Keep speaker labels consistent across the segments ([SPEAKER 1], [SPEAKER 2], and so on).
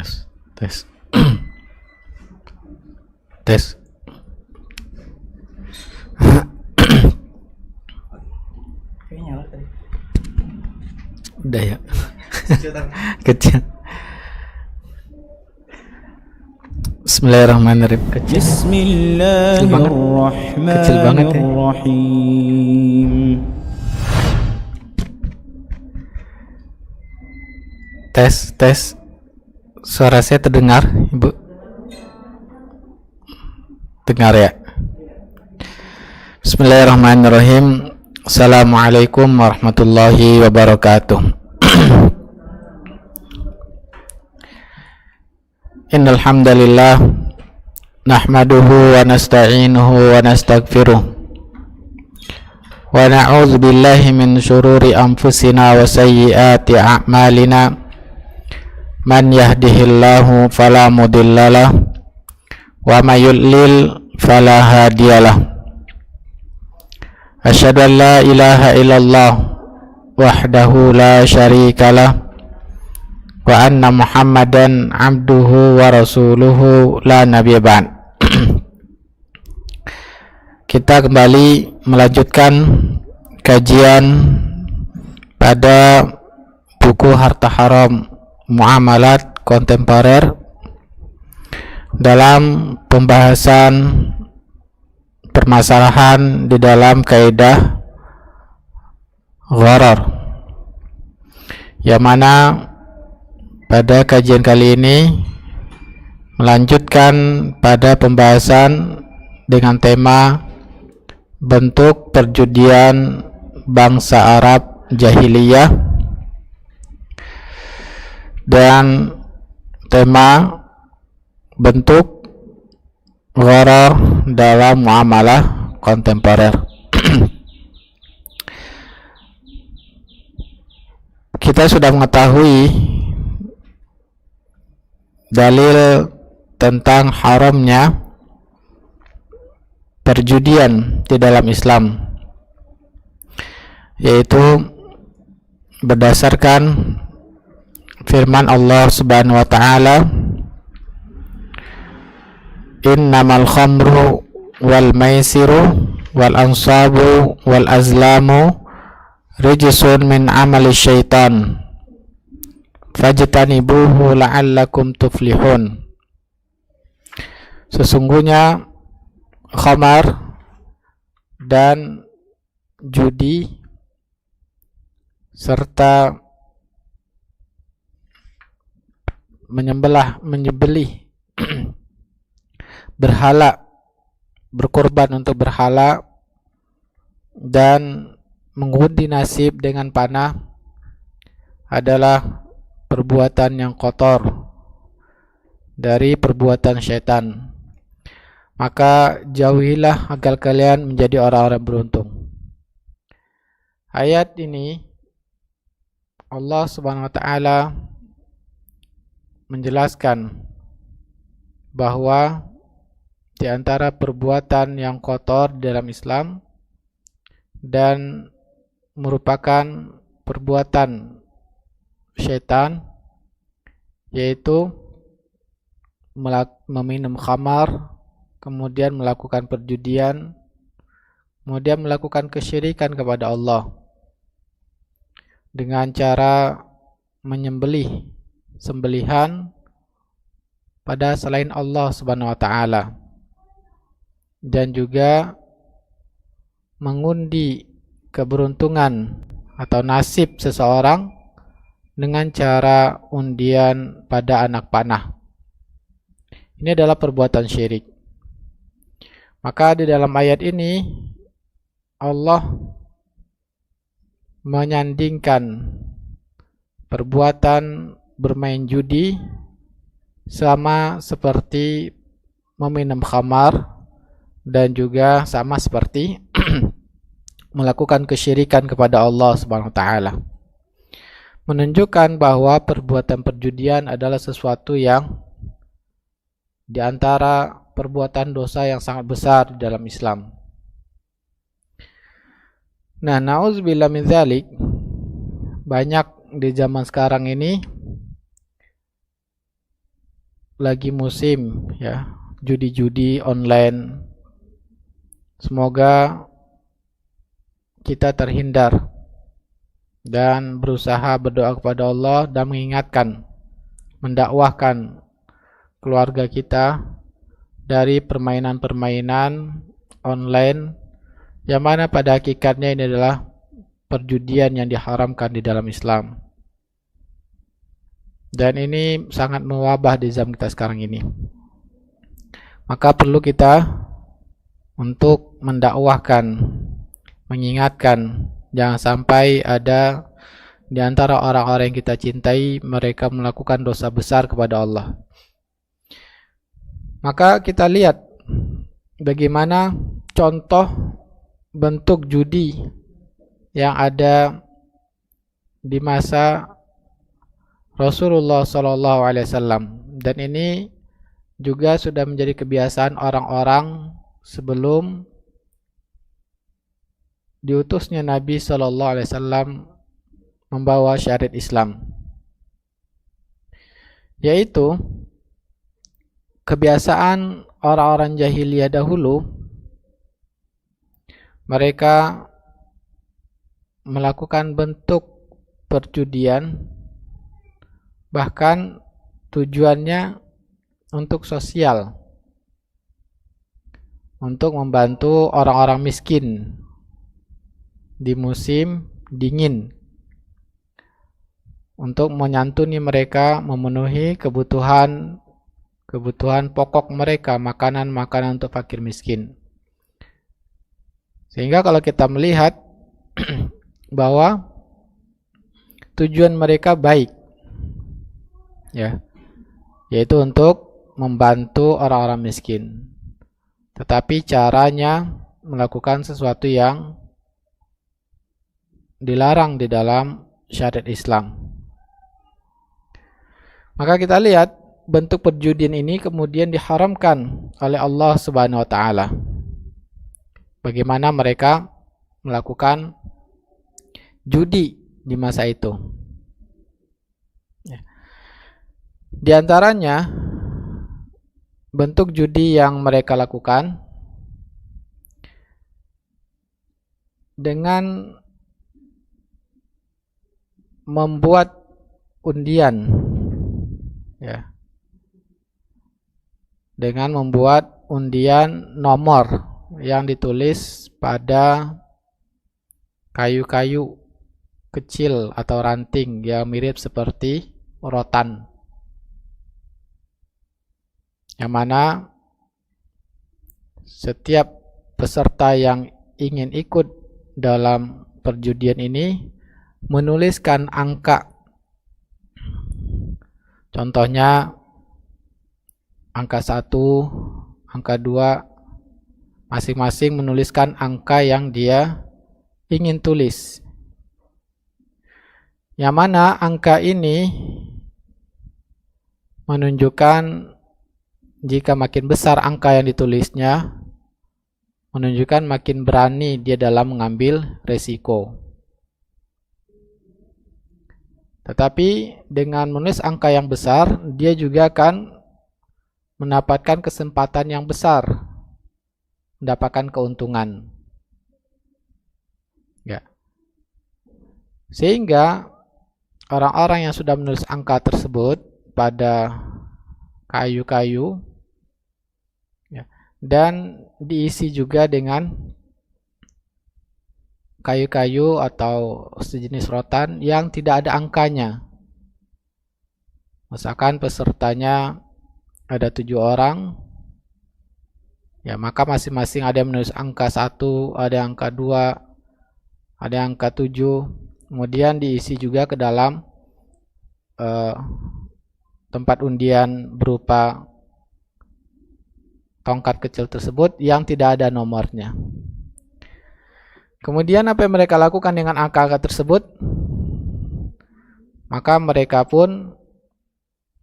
[SPEAKER 1] Tes. Tes. Tes.
[SPEAKER 2] Kayaknya nyala tadi.
[SPEAKER 1] Udah ya.
[SPEAKER 2] Kecil tapi.
[SPEAKER 1] Kecil. Bismillahirrahmanirrahim. Kecil.
[SPEAKER 2] Bismillahirrahmanirrahim.
[SPEAKER 1] Tes, tes. Suara saya terdengar, Ibu? Dengar ya? Bismillahirrahmanirrahim. Assalamualaikum warahmatullahi wabarakatuh. Innal hamdalillah nahmaduhu wa nasta'inuhu wa nastaghfiruh wa na'udzu billahi min syururi anfusina wa sayyiati a'malina. Man yahdihillahu fala mudhillalah wa may yudlil fala hadiyalah. Asyhadu an la ilaha illallah wahdahu la syarikalah wa anna Muhammadan abduhu wa rasuluhu la nabiyya ba'd. Kita kembali melanjutkan kajian pada buku Harta Haram Muamalat Kontemporer dalam pembahasan permasalahan di dalam kaidah gharar, yang mana pada kajian kali ini melanjutkan pada pembahasan dengan tema bentuk perjudian bangsa Arab jahiliyah dan tema bentuk gharar dalam muamalah kontemporer. Kita sudah mengetahui dalil tentang haramnya perjudian di dalam Islam, yaitu berdasarkan firman Allah Subhanahu wa taala, innamal khamru wal maisiru wal ansabu wal azlamu rijsun min amali syaitan fajtanibuhu la'allakum tuflihun. Sesungguhnya khamar dan judi serta menyembelih berhala, berkorban untuk berhala, dan mengundi nasib dengan panah adalah perbuatan yang kotor dari perbuatan syaitan. Maka jauhilah agar kalian menjadi orang-orang beruntung. Ayat ini Allah Subhanahu wa taala menjelaskan bahwa di antara perbuatan yang kotor dalam Islam dan merupakan perbuatan syaitan, yaitu meminum khamar, kemudian melakukan perjudian, kemudian melakukan kesyirikan kepada Allah dengan cara menyembelih sembelihan pada selain Allah Subhanahu wa taala, dan juga mengundi keberuntungan atau nasib seseorang dengan cara undian pada anak panah. Ini adalah perbuatan syirik. Maka di dalam ayat ini Allah menyandingkan perbuatan bermain judi sama seperti meminum khamar, dan juga sama seperti melakukan kesyirikan kepada Allah Subhanahu wa taala. Menunjukkan bahwa perbuatan perjudian adalah sesuatu yang di antara perbuatan dosa yang sangat besar di dalam Islam. Nah, na'udzubillah min dzalik, banyak di zaman sekarang ini lagi musim ya judi-judi online. Semoga kita terhindar dan berusaha berdoa kepada Allah dan mengingatkan, mendakwahkan keluarga kita dari permainan-permainan online yang mana pada hakikatnya ini adalah perjudian yang diharamkan di dalam Islam. Dan ini sangat mewabah di zaman kita sekarang ini. Maka perlu kita untuk mendakwahkan, mengingatkan, jangan sampai ada di antara orang-orang yang kita cintai mereka melakukan dosa besar kepada Allah. Maka kita lihat bagaimana contoh bentuk judi yang ada di masa Rasulullah SAW, dan ini juga sudah menjadi kebiasaan orang-orang sebelum diutusnya Nabi SAW membawa syariat Islam, yaitu kebiasaan orang-orang jahiliyah dahulu. Mereka melakukan bentuk perjudian, bahkan tujuannya untuk sosial, untuk membantu orang-orang miskin di musim dingin, untuk menyantuni mereka, memenuhi kebutuhan pokok mereka, makanan-makanan untuk fakir miskin. Sehingga kalau kita melihat bahwa tujuan mereka baik, ya, yaitu untuk membantu orang-orang miskin, tetapi caranya melakukan sesuatu yang dilarang di dalam syariat Islam. Maka kita lihat bentuk perjudian ini kemudian diharamkan oleh Allah Subhanahu wa taala. Bagaimana mereka melakukan judi di masa itu. Di antaranya bentuk judi yang mereka lakukan dengan membuat undian, ya, dengan membuat undian nomor yang ditulis pada kayu-kayu kecil atau ranting yang mirip seperti rotan, yang mana setiap peserta yang ingin ikut dalam perjudian ini menuliskan angka. Contohnya angka 1, angka 2, masing-masing menuliskan angka yang dia ingin tulis. Yang mana angka ini menunjukkan jika makin besar angka yang ditulisnya, menunjukkan makin berani dia dalam mengambil resiko. Tetapi dengan menulis angka yang besar, dia juga akan mendapatkan kesempatan yang besar, mendapatkan keuntungan. Ya. Sehingga orang-orang yang sudah menulis angka tersebut pada kayu-kayu, ya, dan diisi juga dengan kayu-kayu atau sejenis rotan yang tidak ada angkanya. Misalkan pesertanya ada 7 orang, ya, maka masing-masing ada yang menulis angka 1, ada yang angka 2, ada yang angka 7, kemudian diisi juga ke dalam tempat undian berupa tongkat kecil tersebut yang tidak ada nomornya. Kemudian apa yang mereka lakukan dengan angka-angka tersebut? Maka mereka pun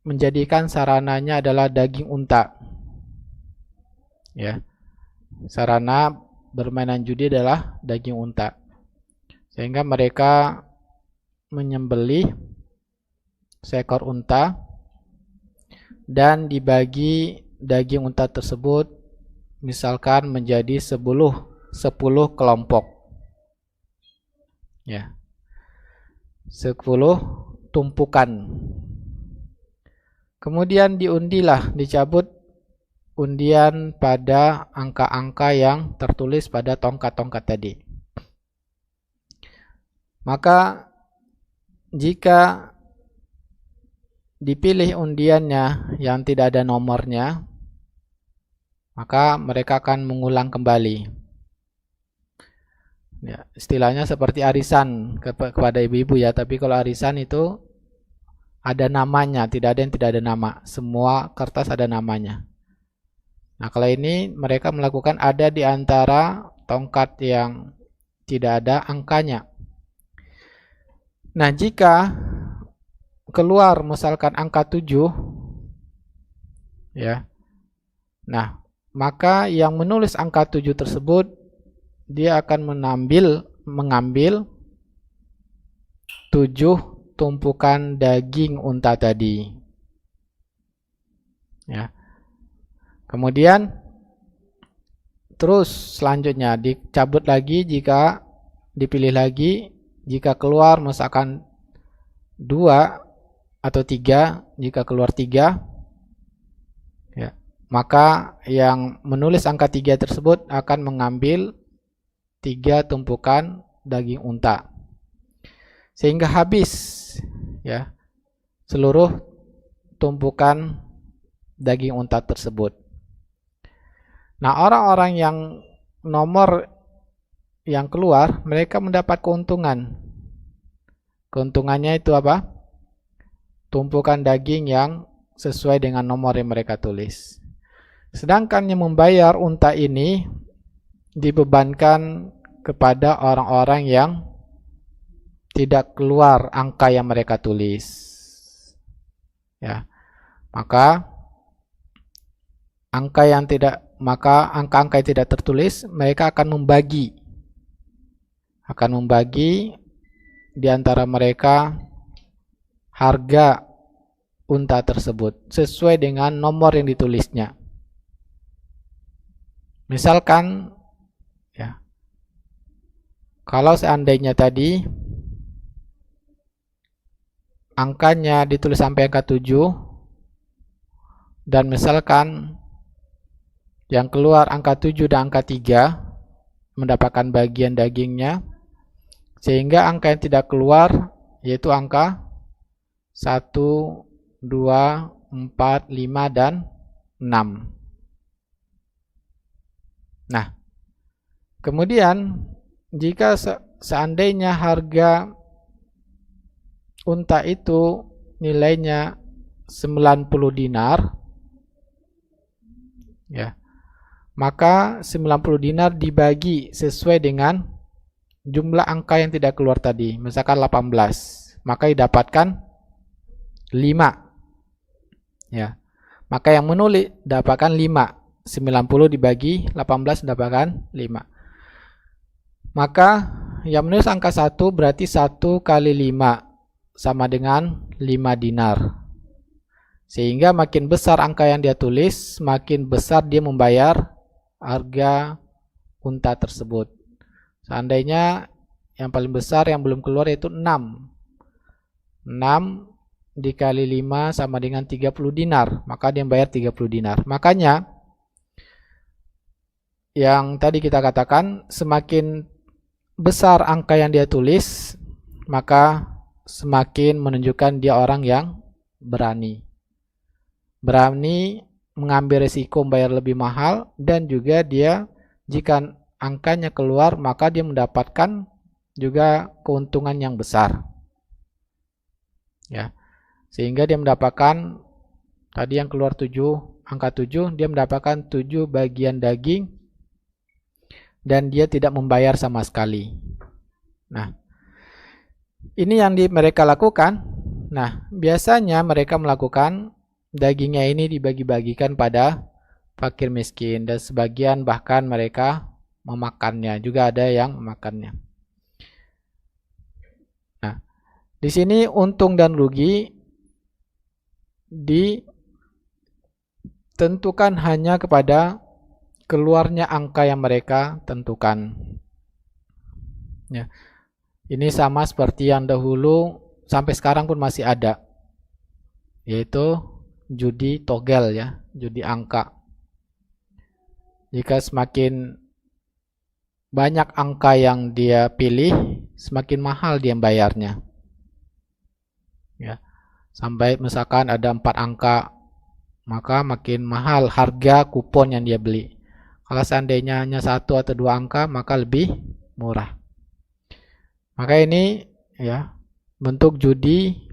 [SPEAKER 1] menjadikan sarananya adalah daging unta. Ya. Sarana bermainan judi adalah daging unta. Sehingga mereka menyembelih seekor unta, dan dibagi daging unta tersebut misalkan menjadi 10 kelompok. Ya. 10 tumpukan. Kemudian diundilah, dicabut undian pada angka-angka yang tertulis pada tongkat-tongkat tadi. Maka jika dipilih undiannya yang tidak ada nomornya, maka mereka akan mengulang kembali. Ya, istilahnya seperti arisan kepada ibu-ibu ya, tapi kalau arisan itu ada namanya, tidak ada yang tidak ada nama. Semua kertas ada namanya. Nah, kalau ini mereka melakukan ada di antara tongkat yang tidak ada angkanya. Nah, jika keluar misalkan angka 7 ya. Nah, maka yang menulis angka 7 tersebut dia akan mengambil 7 tumpukan daging unta tadi. Ya. Kemudian terus selanjutnya dicabut lagi jika dipilih lagi, jika keluar misalkan 2 atau 3, jika keluar 3 ya, maka yang menulis angka 3 tersebut akan mengambil 3 tumpukan daging unta sehingga habis ya seluruh tumpukan daging unta tersebut. Nah, orang-orang yang nomor yang keluar mereka mendapat keuntungan. Keuntungannya itu apa? Tumpukan daging yang sesuai dengan nomor yang mereka tulis. Sedangkan yang membayar unta ini dibebankan kepada orang-orang yang tidak keluar angka yang mereka tulis. Ya. Maka angka-angka yang tidak tertulis mereka akan membagi di antara mereka harga unta tersebut sesuai dengan nomor yang ditulisnya. Misalkan ya, kalau seandainya tadi angkanya ditulis sampai angka 7 dan misalkan yang keluar angka 7 dan angka 3 mendapatkan bagian dagingnya, sehingga angka yang tidak keluar yaitu angka 1, 2, 4, 5, dan 6. Nah, kemudian jika seandainya harga unta itu nilainya 90 dinar ya, maka 90 dinar dibagi sesuai dengan jumlah angka yang tidak keluar tadi, misalkan 18, maka didapatkan 5 ya, maka yang menulis dapatkan 5, 90 dibagi 18 dapatkan 5, maka yang menulis angka 1 berarti 1 kali 5 sama dengan 5 dinar. Sehingga makin besar angka yang dia tulis, makin besar dia membayar harga unta tersebut. Seandainya yang paling besar yang belum keluar yaitu 6. 6 dikali 5 sama dengan 30 dinar, maka dia membayar 30 dinar. Makanya yang tadi kita katakan semakin besar angka yang dia tulis, maka semakin menunjukkan dia orang yang berani mengambil risiko membayar lebih mahal, dan juga dia jika angkanya keluar maka dia mendapatkan juga keuntungan yang besar ya, sehingga dia mendapatkan tadi yang keluar 7, angka 7, dia mendapatkan 7 bagian daging dan dia tidak membayar sama sekali. Nah, ini yang mereka lakukan. Nah, biasanya mereka melakukan dagingnya ini dibagi-bagikan pada fakir miskin, dan sebagian bahkan mereka memakannya, juga ada yang memakannya. Nah, di sini untung dan rugi tentukan hanya kepada keluarnya angka yang mereka tentukan. Ya. Ini sama seperti yang dahulu sampai sekarang pun masih ada, yaitu judi togel ya, judi angka. Jika semakin banyak angka yang dia pilih, semakin mahal dia bayarnya. Ya. Sampai misalkan ada 4 angka, maka makin mahal harga kupon yang dia beli. Kalau seandainya hanya 1 atau 2 angka, maka lebih murah. Maka ini ya bentuk judi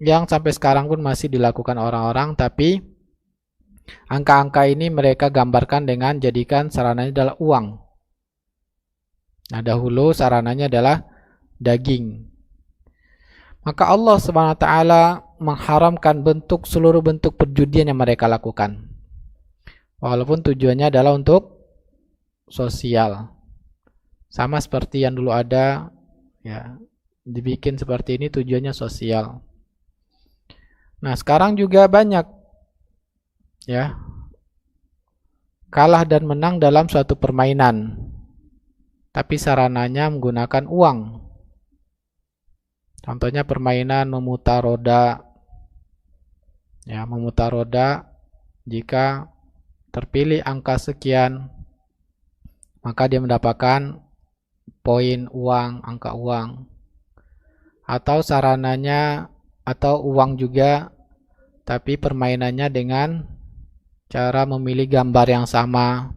[SPEAKER 1] yang sampai sekarang pun masih dilakukan orang-orang, tapi angka-angka ini mereka gambarkan dengan jadikan sarananya adalah uang. Nah, dahulu sarananya adalah daging. Maka Allah Subhanahu wa taala mengharamkan seluruh bentuk perjudian yang mereka lakukan. Walaupun tujuannya adalah untuk sosial. Sama seperti yang dulu ada ya, dibikin seperti ini tujuannya sosial. Nah, sekarang juga banyak ya kalah dan menang dalam suatu permainan, tapi sarananya menggunakan uang. Contohnya permainan memutar roda. Ya, memutar roda, jika terpilih angka sekian, maka dia mendapatkan poin uang, angka uang. Atau sarananya atau uang juga, tapi permainannya dengan cara memilih gambar yang sama.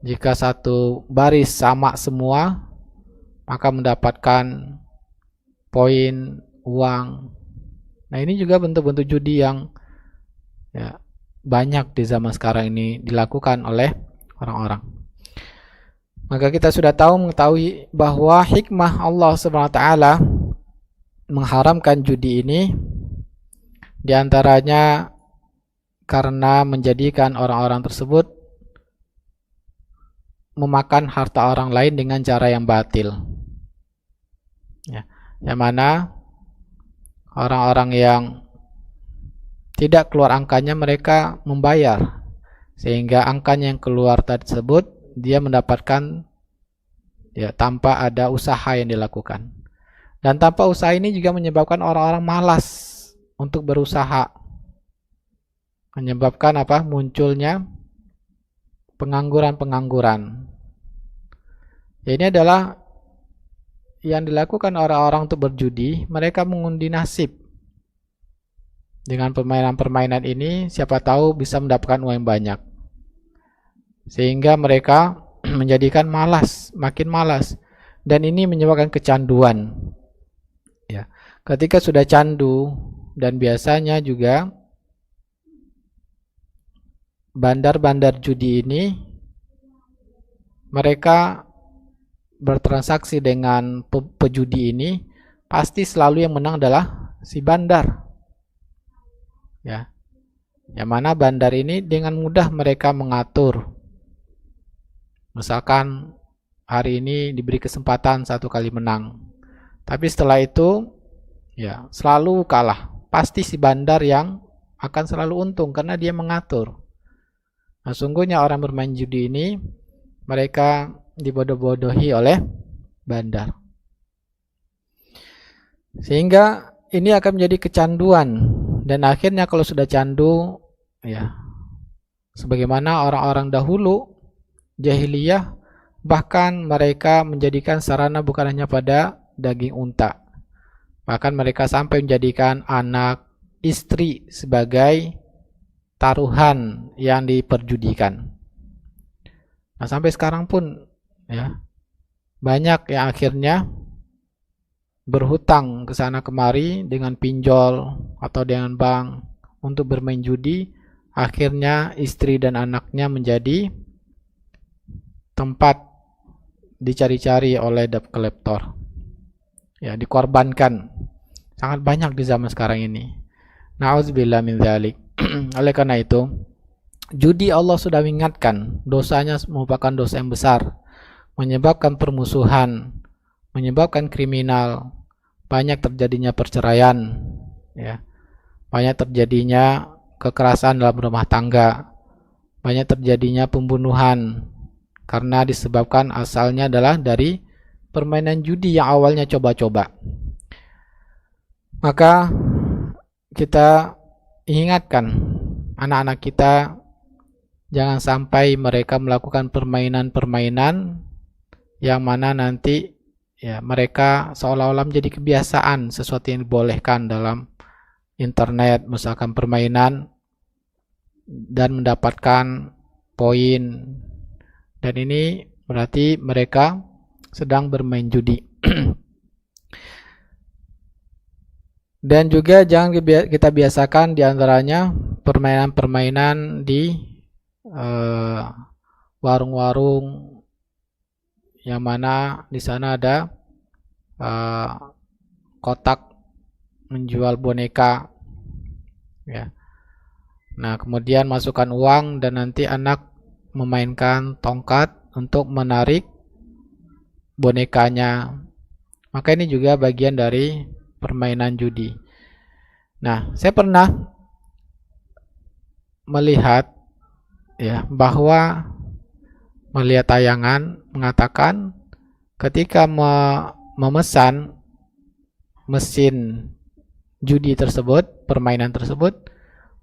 [SPEAKER 1] Jika satu baris sama semua, maka mendapatkan poin uang. Nah, ini juga bentuk-bentuk judi yang ya, banyak di zaman sekarang ini dilakukan oleh orang-orang. Maka kita sudah mengetahui bahwa hikmah Allah Subhanahu wa taala mengharamkan judi ini diantaranya karena menjadikan orang-orang tersebut memakan harta orang lain dengan cara yang batil. Ya, yang mana orang-orang yang tidak keluar angkanya mereka membayar, sehingga angkanya yang keluar tersebut dia mendapatkan ya tanpa ada usaha yang dilakukan. Dan tanpa usaha ini juga menyebabkan orang-orang malas untuk berusaha. Menyebabkan apa? Munculnya pengangguran-pengangguran. Ya, ini adalah yang dilakukan orang-orang untuk berjudi. Mereka mengundi nasib. Dengan permainan-permainan ini, siapa tahu bisa mendapatkan uang yang banyak. Sehingga mereka menjadikan malas, makin malas. Dan ini menyebabkan kecanduan. Ya, ketika sudah candu, dan biasanya juga bandar-bandar judi ini mereka bertransaksi dengan pejudi ini, pasti selalu yang menang adalah si bandar. Ya. Yang mana bandar ini dengan mudah mereka mengatur. Misalkan hari ini diberi kesempatan 1 kali menang. Tapi setelah itu ya selalu kalah. Pasti si bandar yang akan selalu untung karena dia mengatur. Nah, sungguhnya orang bermain judi ini mereka dibodoh-bodohi oleh bandar. Sehingga ini akan menjadi kecanduan, dan akhirnya kalau sudah candu ya sebagaimana orang-orang dahulu jahiliyah, bahkan mereka menjadikan sarana bukan hanya pada daging unta. Bahkan mereka sampai menjadikan anak, istri sebagai taruhan yang diperjudikan. Nah, sampai sekarang pun ya banyak yang akhirnya berhutang ke sana kemari dengan pinjol atau dengan bank untuk bermain judi. Akhirnya istri dan anaknya menjadi tempat dicari-cari oleh debt collector. Ya, dikorbankan. Sangat banyak di zaman sekarang ini. Na'udzubillah min dzalik. Oleh karena itu, judi Allah sudah mengingatkan, dosanya merupakan dosa yang besar, menyebabkan permusuhan, menyebabkan kriminal, banyak terjadinya perceraian, ya, banyak terjadinya kekerasan dalam rumah tangga, banyak terjadinya pembunuhan karena disebabkan asalnya adalah dari permainan judi yang awalnya coba-coba. Maka kita ingatkan anak-anak kita jangan sampai mereka melakukan permainan-permainan yang mana nanti ya mereka seolah-olah menjadi kebiasaan sesuatu yang dibolehkan dalam internet, misalkan permainan dan mendapatkan poin, dan ini berarti mereka sedang bermain judi. Dan juga jangan kita biasakan diantaranya permainan-permainan di warung-warung yang mana di sana ada kotak menjual boneka, ya. Nah, kemudian masukkan uang dan nanti anak memainkan tongkat untuk menarik bonekanya. Maka ini juga bagian dari permainan judi. Nah, saya pernah melihat ya bahwa melihat tayangan mengatakan ketika memesan mesin judi tersebut, permainan tersebut,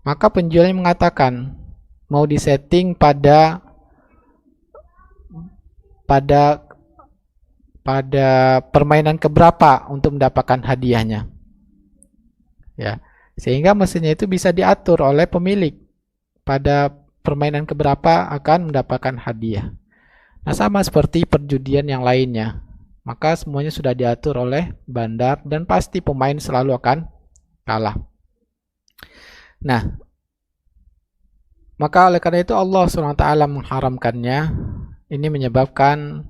[SPEAKER 1] maka penjualnya mengatakan mau disetting pada permainan keberapa untuk mendapatkan hadiahnya. Ya, sehingga mesinnya itu bisa diatur oleh pemilik pada permainan keberapa akan mendapatkan hadiah. Nah, sama seperti perjudian yang lainnya. Maka semuanya sudah diatur oleh bandar dan pasti pemain selalu akan kalah. Nah, maka oleh karena itu Allah SWT mengharamkannya. Ini menyebabkan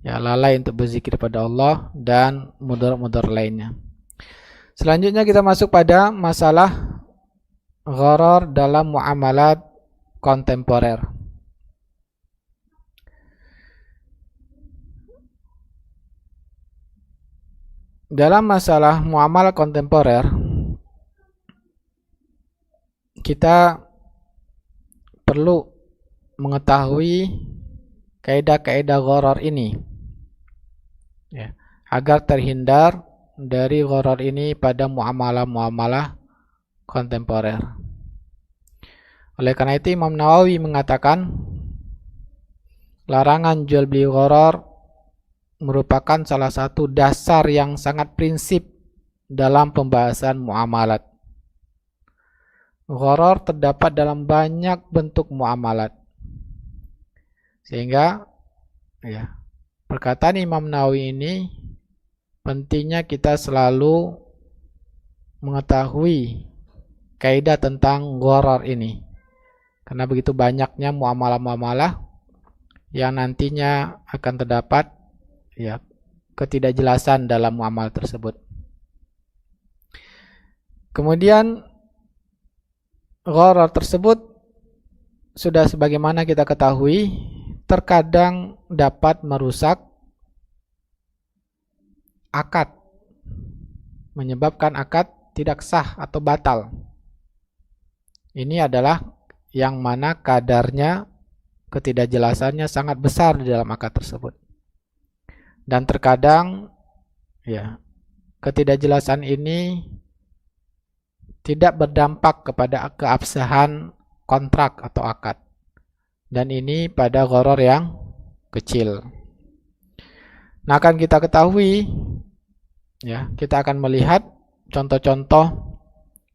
[SPEAKER 1] ya lalai untuk berzikir pada Allah dan mudarat-mudarat lainnya. Selanjutnya kita masuk pada masalah gharar dalam muamalat kontemporer. Dalam masalah muamalah kontemporer, kita perlu mengetahui kaidah-kaidah gharar ini, ya, agar terhindar dari gharar ini pada muamalah-muamalah kontemporer. Oleh karena itu Imam Nawawi mengatakan larangan jual beli gharar merupakan salah satu dasar yang sangat prinsip dalam pembahasan muamalat. Gharar terdapat dalam banyak bentuk muamalat. Sehingga ya, perkataan Imam Nawawi ini pentingnya kita selalu mengetahui kaidah tentang gharar ini. Karena begitu banyaknya muamalah-muamalah yang nantinya akan terdapat ya ketidakjelasan dalam muamalah tersebut. Kemudian gharar tersebut sudah sebagaimana kita ketahui terkadang dapat merusak akad, menyebabkan akad tidak sah atau batal. Ini adalah yang mana kadarnya ketidakjelasannya sangat besar di dalam akad tersebut. Dan terkadang ya ketidakjelasan ini tidak berdampak kepada keabsahan kontrak atau akad. Dan ini pada gharar yang kecil. Nah, akan kita ketahui ya, kita akan melihat contoh-contoh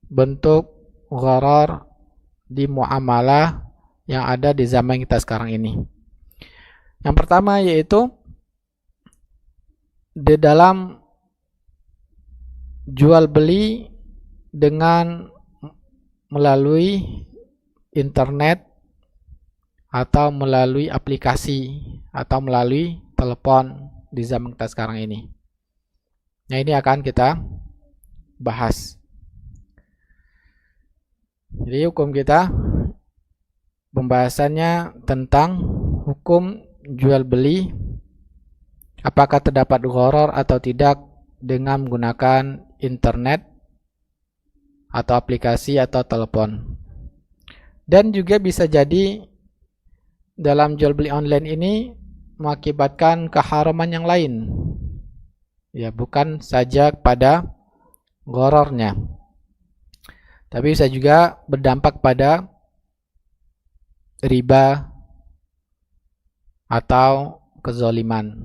[SPEAKER 1] bentuk gharar di muamalah yang ada di zaman kita sekarang ini. Yang pertama yaitu di dalam jual beli dengan melalui internet atau melalui aplikasi atau melalui telepon di zaman kita sekarang ini. Nah, ini akan kita bahas. Jadi hukum kita pembahasannya tentang hukum jual beli, apakah terdapat gharar atau tidak dengan menggunakan internet atau aplikasi atau telepon. Dan juga bisa jadi dalam jual beli online ini mengakibatkan keharaman yang lain. Ya, bukan saja pada gharornya, tapi bisa juga berdampak pada riba atau kezaliman.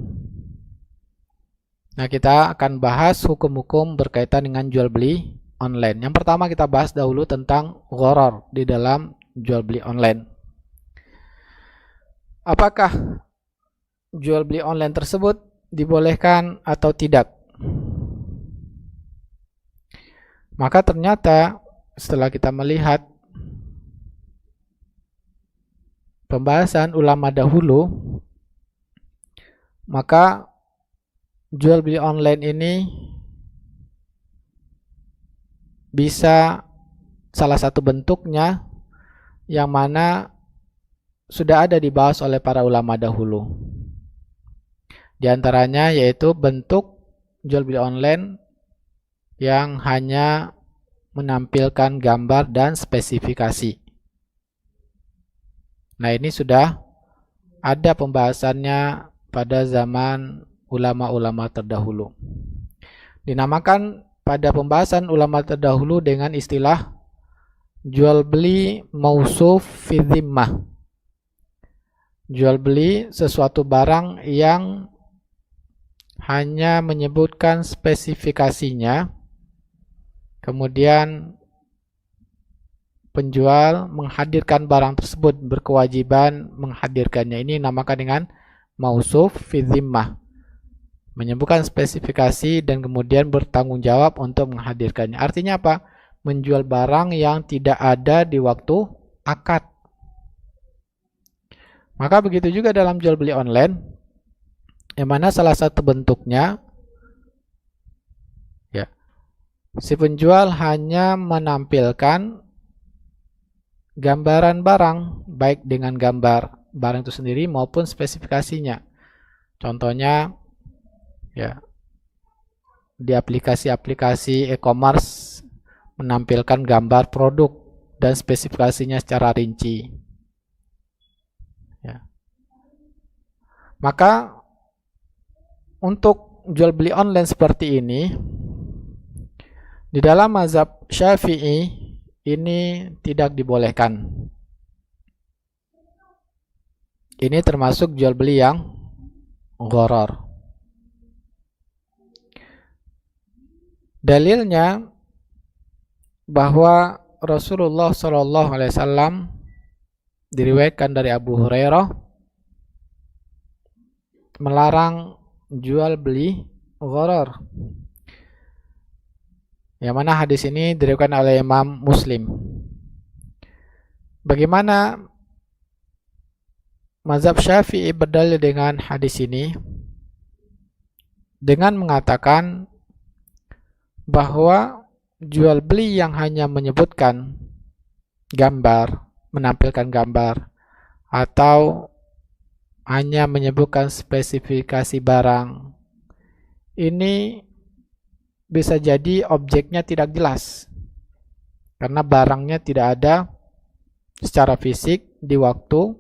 [SPEAKER 1] Nah, kita akan bahas hukum-hukum berkaitan dengan jual beli online. Yang pertama kita bahas dahulu tentang gharar di dalam jual beli online. Apakah jual beli online tersebut dibolehkan atau tidak? Maka ternyata setelah kita melihat pembahasan ulama dahulu, maka jual beli online ini bisa salah satu bentuknya yang mana sudah ada dibahas oleh para ulama dahulu. Di antaranya yaitu bentuk jual beli online yang hanya menampilkan gambar dan spesifikasi. Nah, ini sudah ada pembahasannya pada zaman ulama-ulama terdahulu. Dinamakan pada pembahasan ulama terdahulu dengan istilah jual beli mausuf fi dhimmah. Jual beli sesuatu barang yang hanya menyebutkan spesifikasinya, kemudian penjual menghadirkan barang tersebut, berkewajiban menghadirkannya. Ini namakan dengan mausuf fi dhimmah, menyebutkan spesifikasi dan kemudian bertanggung jawab untuk menghadirkannya. Artinya apa? Menjual barang yang tidak ada di waktu akad. Maka begitu juga dalam jual beli online, yang mana salah satu bentuknya ya, si penjual hanya menampilkan gambaran barang, baik dengan gambar barang itu sendiri maupun spesifikasinya. Contohnya ya, di aplikasi-aplikasi e-commerce menampilkan gambar produk dan spesifikasinya secara rinci. Ya. Maka untuk jual beli online seperti ini, di dalam mazhab Syafi'i ini tidak dibolehkan. Ini termasuk jual beli yang gharar. Dalilnya bahwa Rasulullah SAW diriwayatkan dari Abu Hurairah melarang jual beli gharar. Yang mana hadis ini diriwayatkan oleh Imam Muslim. Bagaimana mazhab Syafi'i berdalil dengan hadis ini? Dengan mengatakan bahwa jual beli yang hanya menyebutkan gambar, menampilkan gambar, atau hanya menyebutkan spesifikasi barang, ini bisa jadi objeknya tidak jelas karena barangnya tidak ada secara fisik di waktu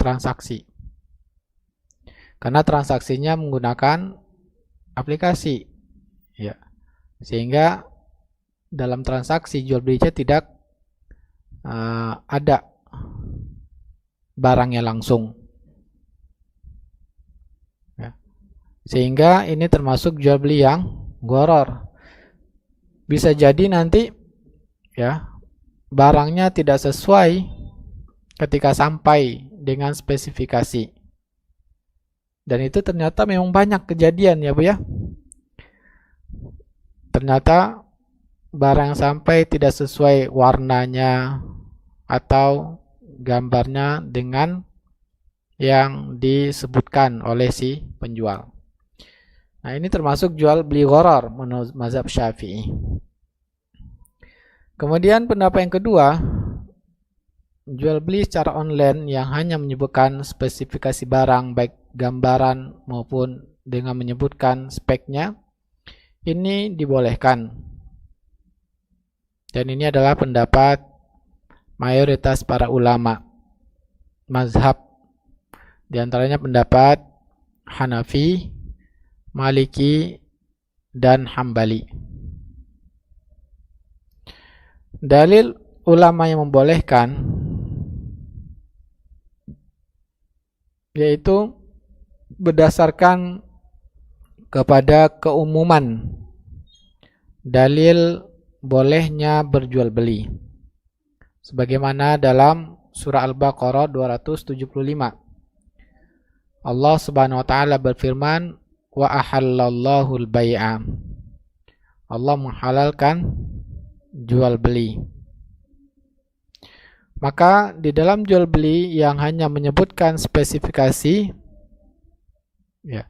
[SPEAKER 1] transaksi, karena transaksinya menggunakan aplikasi ya, sehingga dalam transaksi jual belinya tidak ada barangnya langsung ya. Sehingga ini termasuk jual beli yang gharar. Bisa jadi nanti ya, barangnya tidak sesuai ketika sampai dengan spesifikasi, dan itu ternyata memang banyak kejadian ya Bu ya. Ternyata barang yang sampai tidak sesuai warnanya atau gambarnya dengan yang disebutkan oleh si penjual. Nah, ini termasuk jual beli gharar menurut mazhab Syafi'i. Kemudian pendapat yang kedua, jual beli secara online yang hanya menyebutkan spesifikasi barang, baik gambaran maupun dengan menyebutkan speknya, ini dibolehkan. Dan ini adalah pendapat mayoritas para ulama mazhab, di antaranya pendapat Hanafi, Maliki, dan Hambali. Dalil ulama yang membolehkan yaitu berdasarkan kepada keumuman dalil bolehnya berjual beli, sebagaimana dalam surah Al-Baqarah 275. Allah Subhanahu wa taala berfirman, wa ahallallahu al-bai'a. Allah menghalalkan jual beli. Maka di dalam jual beli yang hanya menyebutkan spesifikasi, ya,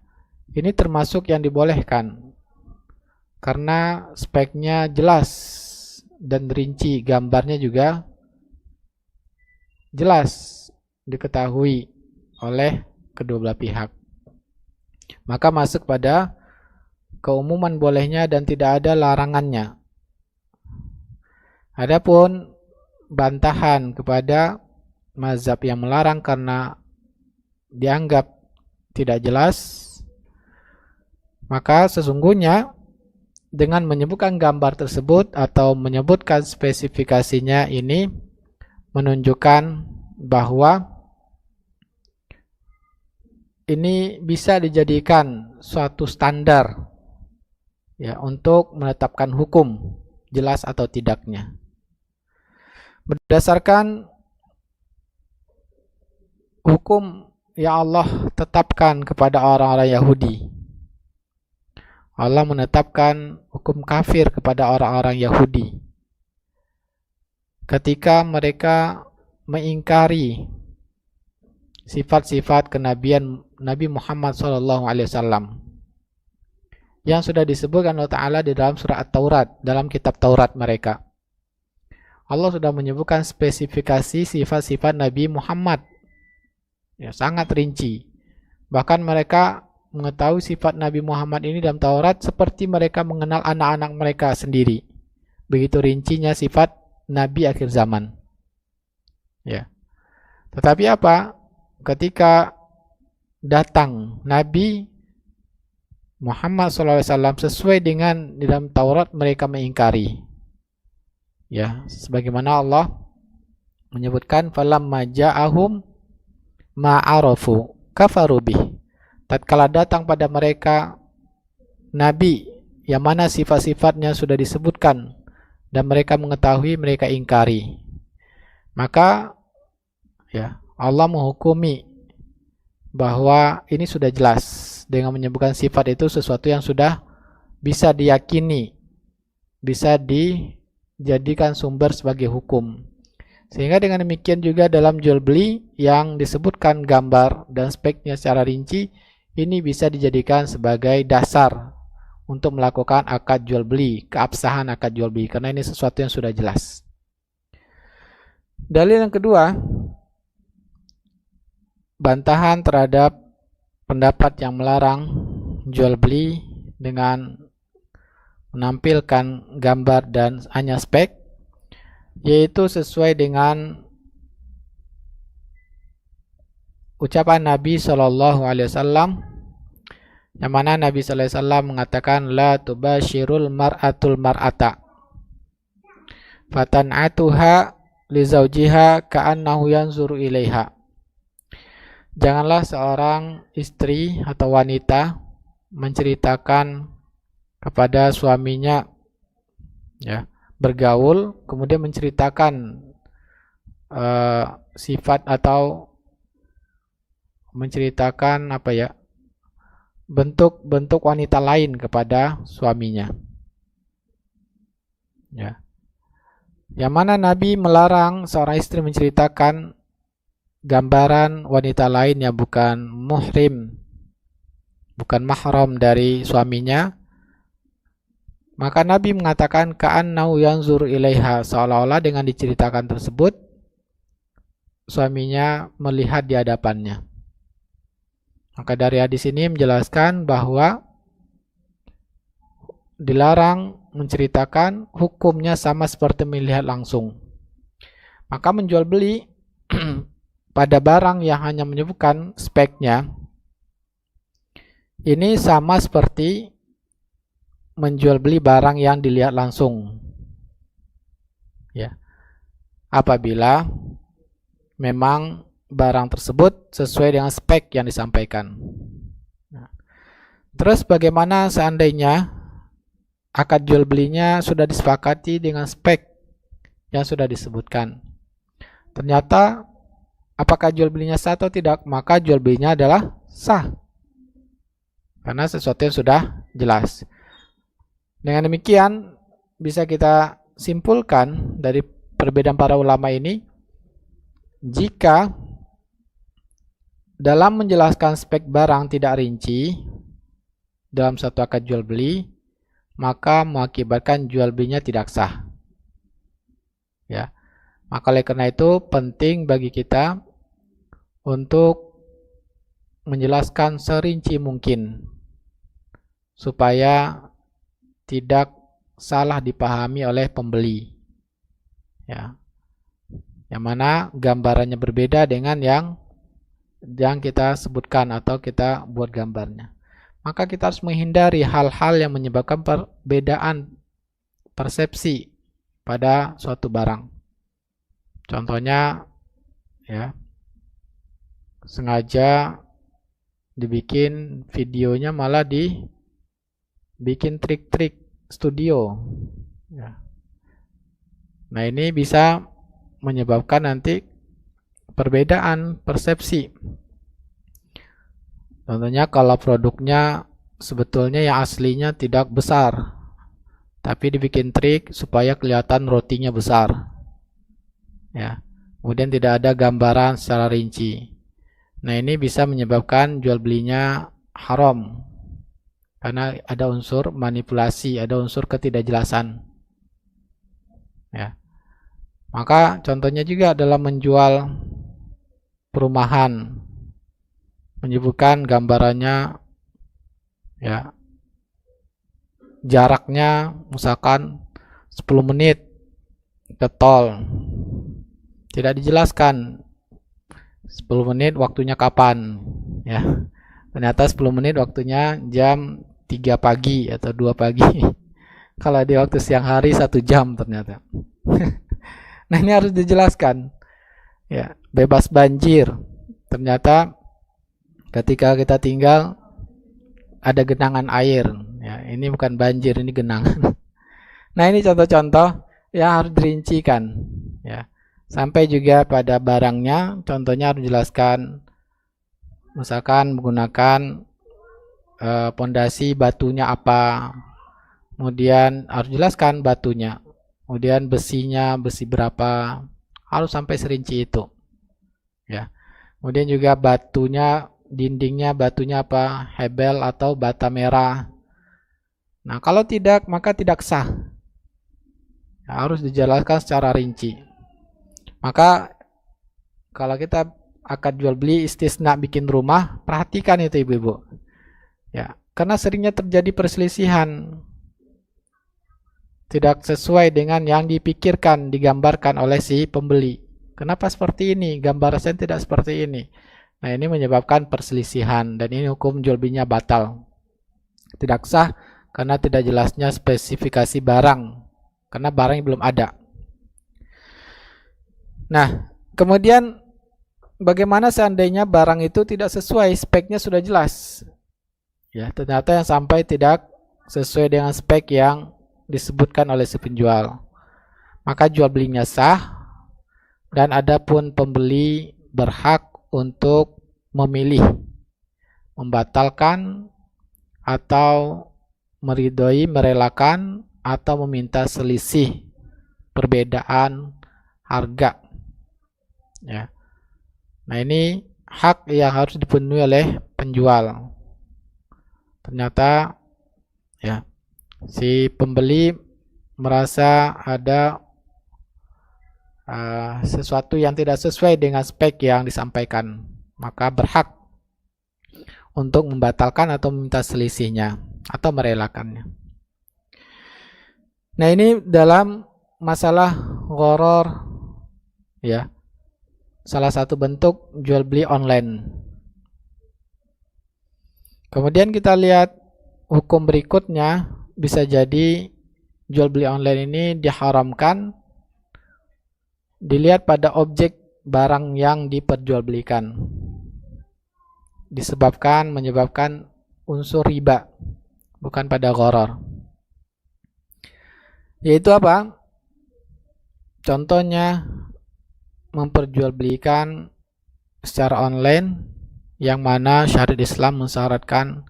[SPEAKER 1] ini termasuk yang dibolehkan karena speknya jelas dan rinci, gambarnya juga jelas diketahui oleh kedua belah pihak. Maka masuk pada keumuman bolehnya dan tidak ada larangannya. Adapun bantahan kepada mazhab yang melarang karena dianggap tidak jelas, maka sesungguhnya dengan menyebutkan gambar tersebut atau menyebutkan spesifikasinya ini menunjukkan bahwa ini bisa dijadikan suatu standar, ya, untuk menetapkan hukum jelas atau tidaknya. Berdasarkan hukum yang Allah tetapkan kepada orang-orang Yahudi, Allah menetapkan hukum kafir kepada orang-orang Yahudi ketika mereka mengingkari sifat-sifat kenabian Nabi Muhammad SAW yang sudah disebutkan Allah Ta'ala di dalam surah At-Taurat, dalam kitab Taurat mereka. Allah sudah menyebutkan spesifikasi sifat-sifat Nabi Muhammad, ya, sangat rinci. Bahkan mereka mengetahui sifat Nabi Muhammad ini dalam Taurat seperti mereka mengenal anak-anak mereka sendiri. Begitu rincinya sifat Nabi akhir zaman, ya. Tetapi apa? Ketika datang Nabi Muhammad SAW sesuai dengan di dalam Taurat, mereka mengingkari. Ya, sebagaimana Allah menyebutkan falamma ja'ahum ma'arafu kafaru bih. Tatkala datang pada mereka nabi yang mana sifat-sifatnya sudah disebutkan dan mereka mengetahui, mereka ingkari. Maka ya, Allah menghukumi bahwa ini sudah jelas dengan menyebutkan sifat itu sesuatu yang sudah bisa diyakini, bisa dijadikan sumber sebagai hukum. Sehingga dengan demikian juga dalam jual beli yang disebutkan gambar dan speknya secara rinci, ini bisa dijadikan sebagai dasar untuk melakukan akad jual beli, keabsahan akad jual beli, karena ini sesuatu yang sudah jelas. Dalil yang kedua, bantahan terhadap pendapat yang melarang jual beli dengan menampilkan gambar dan hanya spek, yaitu sesuai dengan ucapan Nabi SAW, yang mana Nabi SAW mengatakan la tubashirul mar'atul mar'ata fatan'atuha li zawjiha ka'annahu yanzuru ilaiha. Janganlah seorang istri atau wanita menceritakan kepada suaminya, ya, bergaul, kemudian menceritakan sifat atau menceritakan apa ya, bentuk-bentuk wanita lain kepada suaminya, ya. Yang mana Nabi melarang seorang istri menceritakan gambaran wanita lain yang bukan muhrim, bukan mahram dari suaminya. Maka Nabi mengatakan ka'annahu yanzur ilaiha, seolah-olah dengan diceritakan tersebut suaminya melihat di hadapannya. Maka dari hadis ini menjelaskan bahwa dilarang menceritakan, hukumnya sama seperti melihat langsung. Maka menjual beli pada barang yang hanya menyebutkan speknya ini sama seperti menjual beli barang yang dilihat langsung. Ya. Apabila memang barang tersebut sesuai dengan spek yang disampaikan. Nah, terus bagaimana seandainya akad jual belinya sudah disepakati dengan spek yang sudah disebutkan? Ternyata apakah jual belinya sah atau tidak? Maka jual belinya adalah sah. Karena sesuatu yang sudah jelas. Dengan demikian bisa kita simpulkan dari perbedaan para ulama ini, jika dalam menjelaskan spek barang tidak rinci dalam satu akad jual beli, maka mengakibatkan jual belinya tidak sah. Ya. Maka oleh karena itu penting bagi kita untuk menjelaskan serinci mungkin supaya tidak salah dipahami oleh pembeli. Ya. Yang mana gambarannya berbeda dengan yang kita sebutkan atau kita buat gambarnya. Maka kita harus menghindari hal-hal yang menyebabkan perbedaan persepsi pada suatu barang. Contohnya ya, sengaja dibikin videonya malah dibikin trik-trik studio. Ya. Nah, ini bisa menyebabkan nanti perbedaan persepsi. Contohnya kalau produknya sebetulnya yang aslinya tidak besar, tapi dibikin trik supaya kelihatan rotinya besar. Ya. Kemudian tidak ada gambaran secara rinci. Nah, ini bisa menyebabkan jual belinya haram. Karena ada unsur manipulasi, ada unsur ketidakjelasan. Ya. Maka contohnya juga dalam menjual perumahan, menyebutkan gambarannya ya, jaraknya misalkan 10 menit ke tol, tidak dijelaskan 10 menit waktunya kapan ya. Ternyata 10 menit waktunya jam 3 pagi atau 2 pagi. Kalau di waktu siang hari 1 jam ternyata. Nah, ini harus dijelaskan. Ya, bebas banjir. Ternyata ketika kita tinggal ada genangan air. Ya, ini bukan banjir, ini genangan. Nah, ini contoh-contoh yang harus dirincikan. Ya, sampai juga pada barangnya, contohnya harus dijelaskan. Misalkan menggunakan pondasi batunya apa. Kemudian harus jelaskan batunya. Kemudian besinya, besi berapa. Harus sampai serinci itu. Ya. Kemudian juga batunya, dindingnya batunya apa? Hebel atau bata merah. Nah, kalau tidak maka tidak sah. Ya, harus dijelaskan secara rinci. Maka kalau kita akad jual beli istisna bikin rumah, perhatikan itu ibu-ibu. Ya, karena seringnya terjadi perselisihan. Tidak sesuai dengan yang dipikirkan, digambarkan oleh si pembeli. Kenapa seperti ini? Gambar saya tidak seperti ini. Nah, ini menyebabkan perselisihan dan ini hukum jual belinya batal. Tidak sah karena tidak jelasnya spesifikasi barang. Karena barangnya belum ada. Nah, kemudian bagaimana seandainya barang itu tidak sesuai, speknya sudah jelas. Ya, ternyata yang sampai tidak sesuai dengan spek yang disebutkan oleh si penjual. Maka jual belinya sah. Dan adapun pembeli berhak untuk memilih, membatalkan, atau meridhoi, merelakan, atau meminta selisih perbedaan harga. Ya. Nah, ini hak yang harus dipenuhi oleh penjual. Ternyata ya, si pembeli merasa ada sesuatu yang tidak sesuai dengan spek yang disampaikan, maka berhak untuk membatalkan atau meminta selisihnya atau merelakannya. Nah, ini dalam masalah gharar ya, salah satu bentuk jual beli online. Kemudian kita lihat hukum berikutnya, bisa jadi jual beli online ini diharamkan dilihat pada objek barang yang diperjualbelikan, menyebabkan unsur riba, bukan pada gharar. Yaitu apa? Contohnya memperjualbelikan secara online yang mana syariat Islam mensyaratkan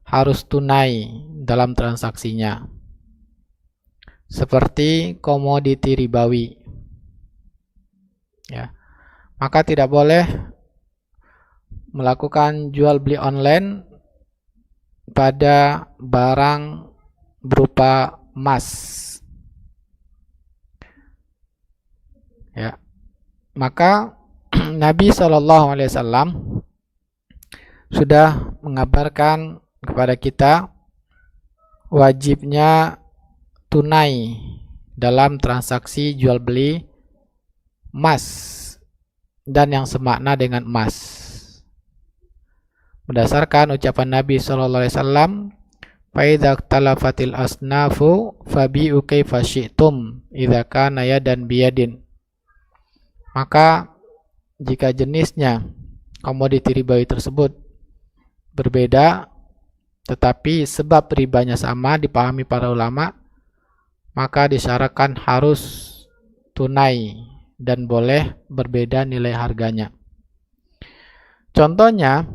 [SPEAKER 1] harus tunai dalam transaksinya, seperti komoditi ribawi, ya. Maka tidak boleh melakukan jual beli online pada barang berupa emas, ya. Maka Nabi SAW sudah mengabarkan kepada kita wajibnya tunai dalam transaksi jual beli emas dan yang semakna dengan emas. Berdasarkan ucapan Nabi SAW, "Faidza talafatil asnafu fabi'u kaifa syi'tum idza kana yadan biyadin." Maka jika jenisnya komoditi ribawi tersebut berbeda tetapi sebab ribanya sama dipahami para ulama, maka disyaratkan harus tunai dan boleh berbeda nilai harganya. Contohnya,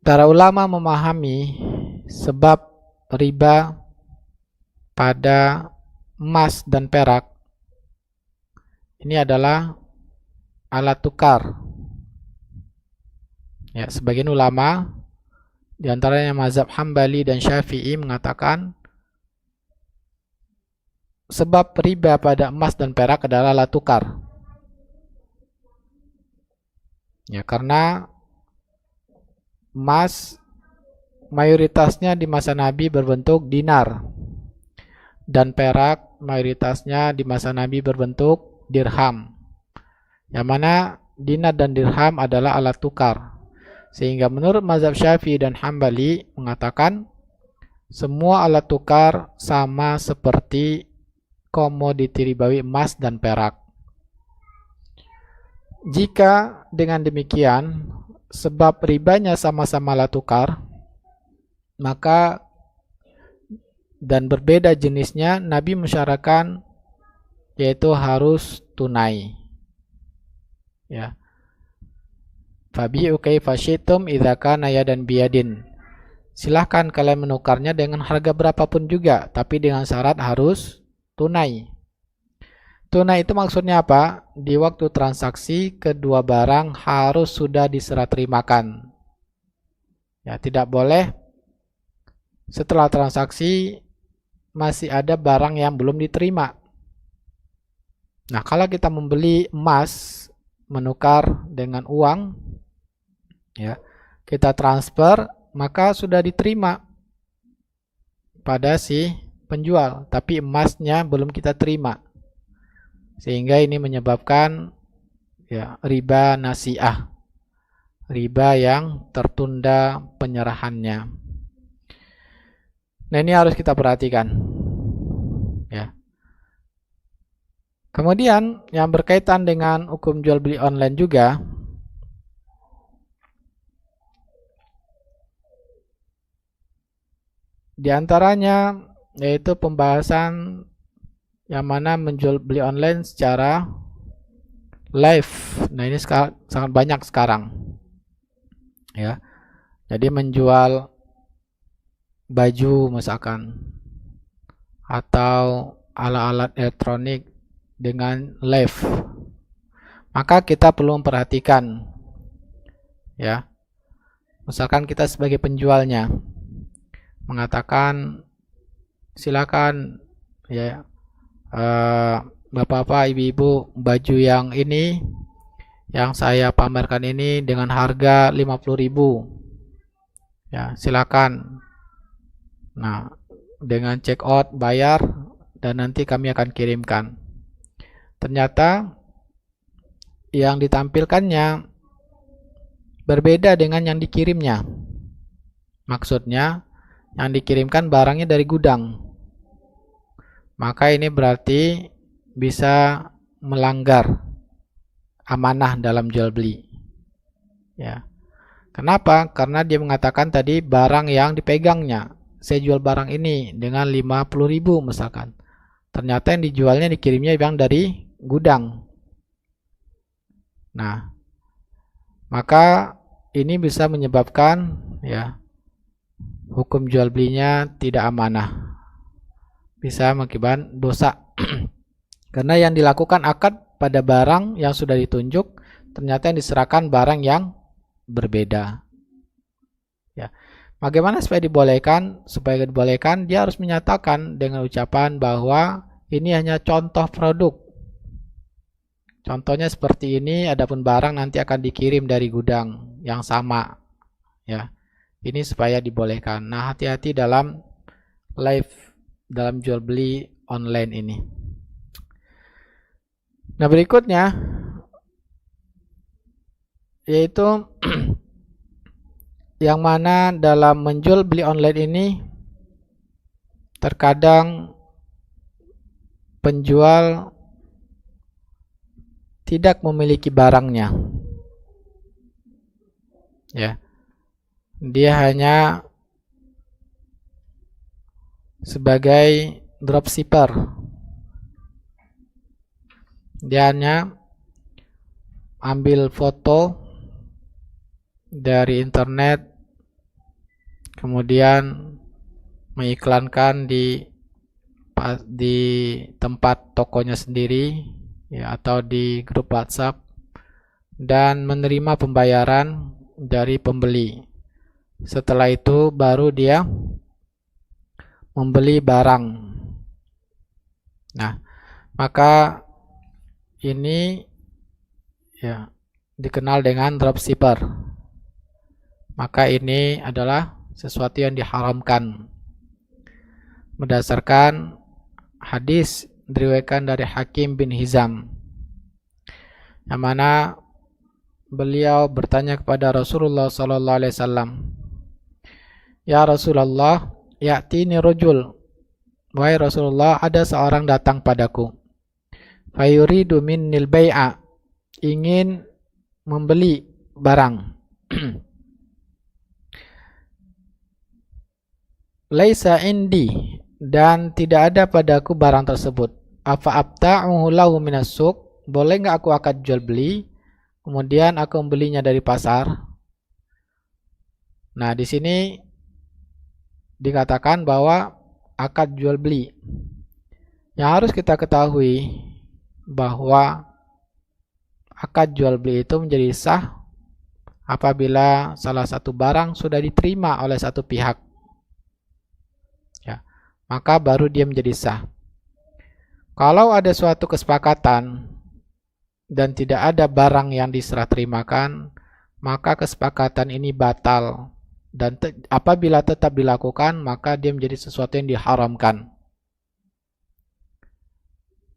[SPEAKER 1] para ulama memahami sebab riba pada emas dan perak ini adalah alat tukar. Ya, sebagian ulama di antaranya mazhab Hambali dan Syafi'i mengatakan sebab riba pada emas dan perak adalah alat tukar. Ya, karena emas mayoritasnya di masa Nabi berbentuk dinar dan perak mayoritasnya di masa Nabi berbentuk dirham. Yang mana dinar dan dirham adalah alat tukar. Sehingga menurut mazhab Syafi'i dan Hambali mengatakan semua alat tukar sama seperti komoditi ribawi emas dan perak. Jika dengan demikian sebab ribanya sama-sama alat tukar, maka dan berbeda jenisnya, Nabi mensyaratkan yaitu harus tunai. Ya. Fabi'u kaifa syi'tum idza kana yadan biyadin. Silahkan kalian menukarnya dengan harga berapapun juga, tapi dengan syarat harus tunai. Tunai itu maksudnya apa? Di waktu transaksi kedua barang harus sudah diserah terimakan. Ya, tidak boleh setelah transaksi masih ada barang yang belum diterima. Nah, kalau kita membeli emas menukar dengan uang, ya, kita transfer, maka sudah diterima pada si penjual, tapi emasnya belum kita terima, sehingga ini menyebabkan ya riba nasi'ah, riba yang tertunda penyerahannya. Nah, ini harus kita perhatikan, ya. Kemudian yang berkaitan dengan hukum jual beli online juga, di antaranya yaitu pembahasan yang mana menjual beli online secara live. Nah, ini sangat banyak sekarang, ya. Jadi menjual baju misalkan atau alat-alat elektronik dengan live, maka kita perlu memperhatikan, ya. Misalkan kita sebagai penjualnya mengatakan silakan, ya, bapak-bapak, ibu-ibu, baju yang ini yang saya pamerkan ini dengan harga 50.000, ya, silakan. Nah, dengan check out bayar dan nanti kami akan kirimkan. ternyata yang ditampilkannya berbeda dengan yang dikirimnya. Maksudnya yang dikirimkan barangnya dari gudang. Maka ini berarti bisa melanggar amanah dalam jual beli. Ya. Kenapa? Karena dia mengatakan tadi barang yang dipegangnya. Saya jual barang ini dengan 50.000 misalkan. Ternyata yang dijualnya dikirimnya yang dari gudang. Nah, maka ini bisa menyebabkan ya hukum jual belinya tidak amanah. Bisa mengakibatkan dosa. Karena yang dilakukan akad pada barang yang sudah ditunjuk, ternyata yang diserahkan barang yang berbeda. Ya. Bagaimana supaya dibolehkan? Supaya dibolehkan, dia harus menyatakan dengan ucapan bahwa ini hanya contoh produk. Contohnya seperti ini, adapun barang nanti akan dikirim dari gudang yang sama. Ya. Ini supaya dibolehkan. Nah, hati-hati dalam live, dalam jual beli online ini. Nah, berikutnya yaitu yang mana dalam menjual beli online ini terkadang penjual tidak memiliki barangnya. Ya. Dia hanya sebagai dropshipper. Dia hanya ambil foto dari internet, kemudian mengiklankan di tempat tokonya sendiri, ya, atau di grup WhatsApp, dan menerima pembayaran dari pembeli. Setelah itu baru dia membeli barang. Nah, maka ini ya dikenal dengan dropshipper. Maka ini adalah sesuatu yang diharamkan berdasarkan hadis diriwayatkan dari Hakim bin Hizam, yang mana beliau bertanya kepada Rasulullah sallallahu alaihi wasallam, "Ya Rasulullah, ya'tini rajul." Wahai Rasulullah, ada seorang datang padaku. Fayuridu minnil bai'a, ingin membeli barang. Laisa indi, dan tidak ada padaku barang tersebut. Afa abta'uhu lahu minas suq, boleh enggak aku akad jual beli, kemudian aku membelinya dari pasar? Nah, di sini dikatakan bahwa akad jual beli. Yang harus kita ketahui bahwa akad jual beli itu menjadi sah apabila salah satu barang sudah diterima oleh satu pihak. Ya, maka baru dia menjadi sah. Kalau ada suatu kesepakatan dan tidak ada barang yang diserah terimakan, maka kesepakatan ini batal. Dan apabila tetap dilakukan, maka dia menjadi sesuatu yang diharamkan.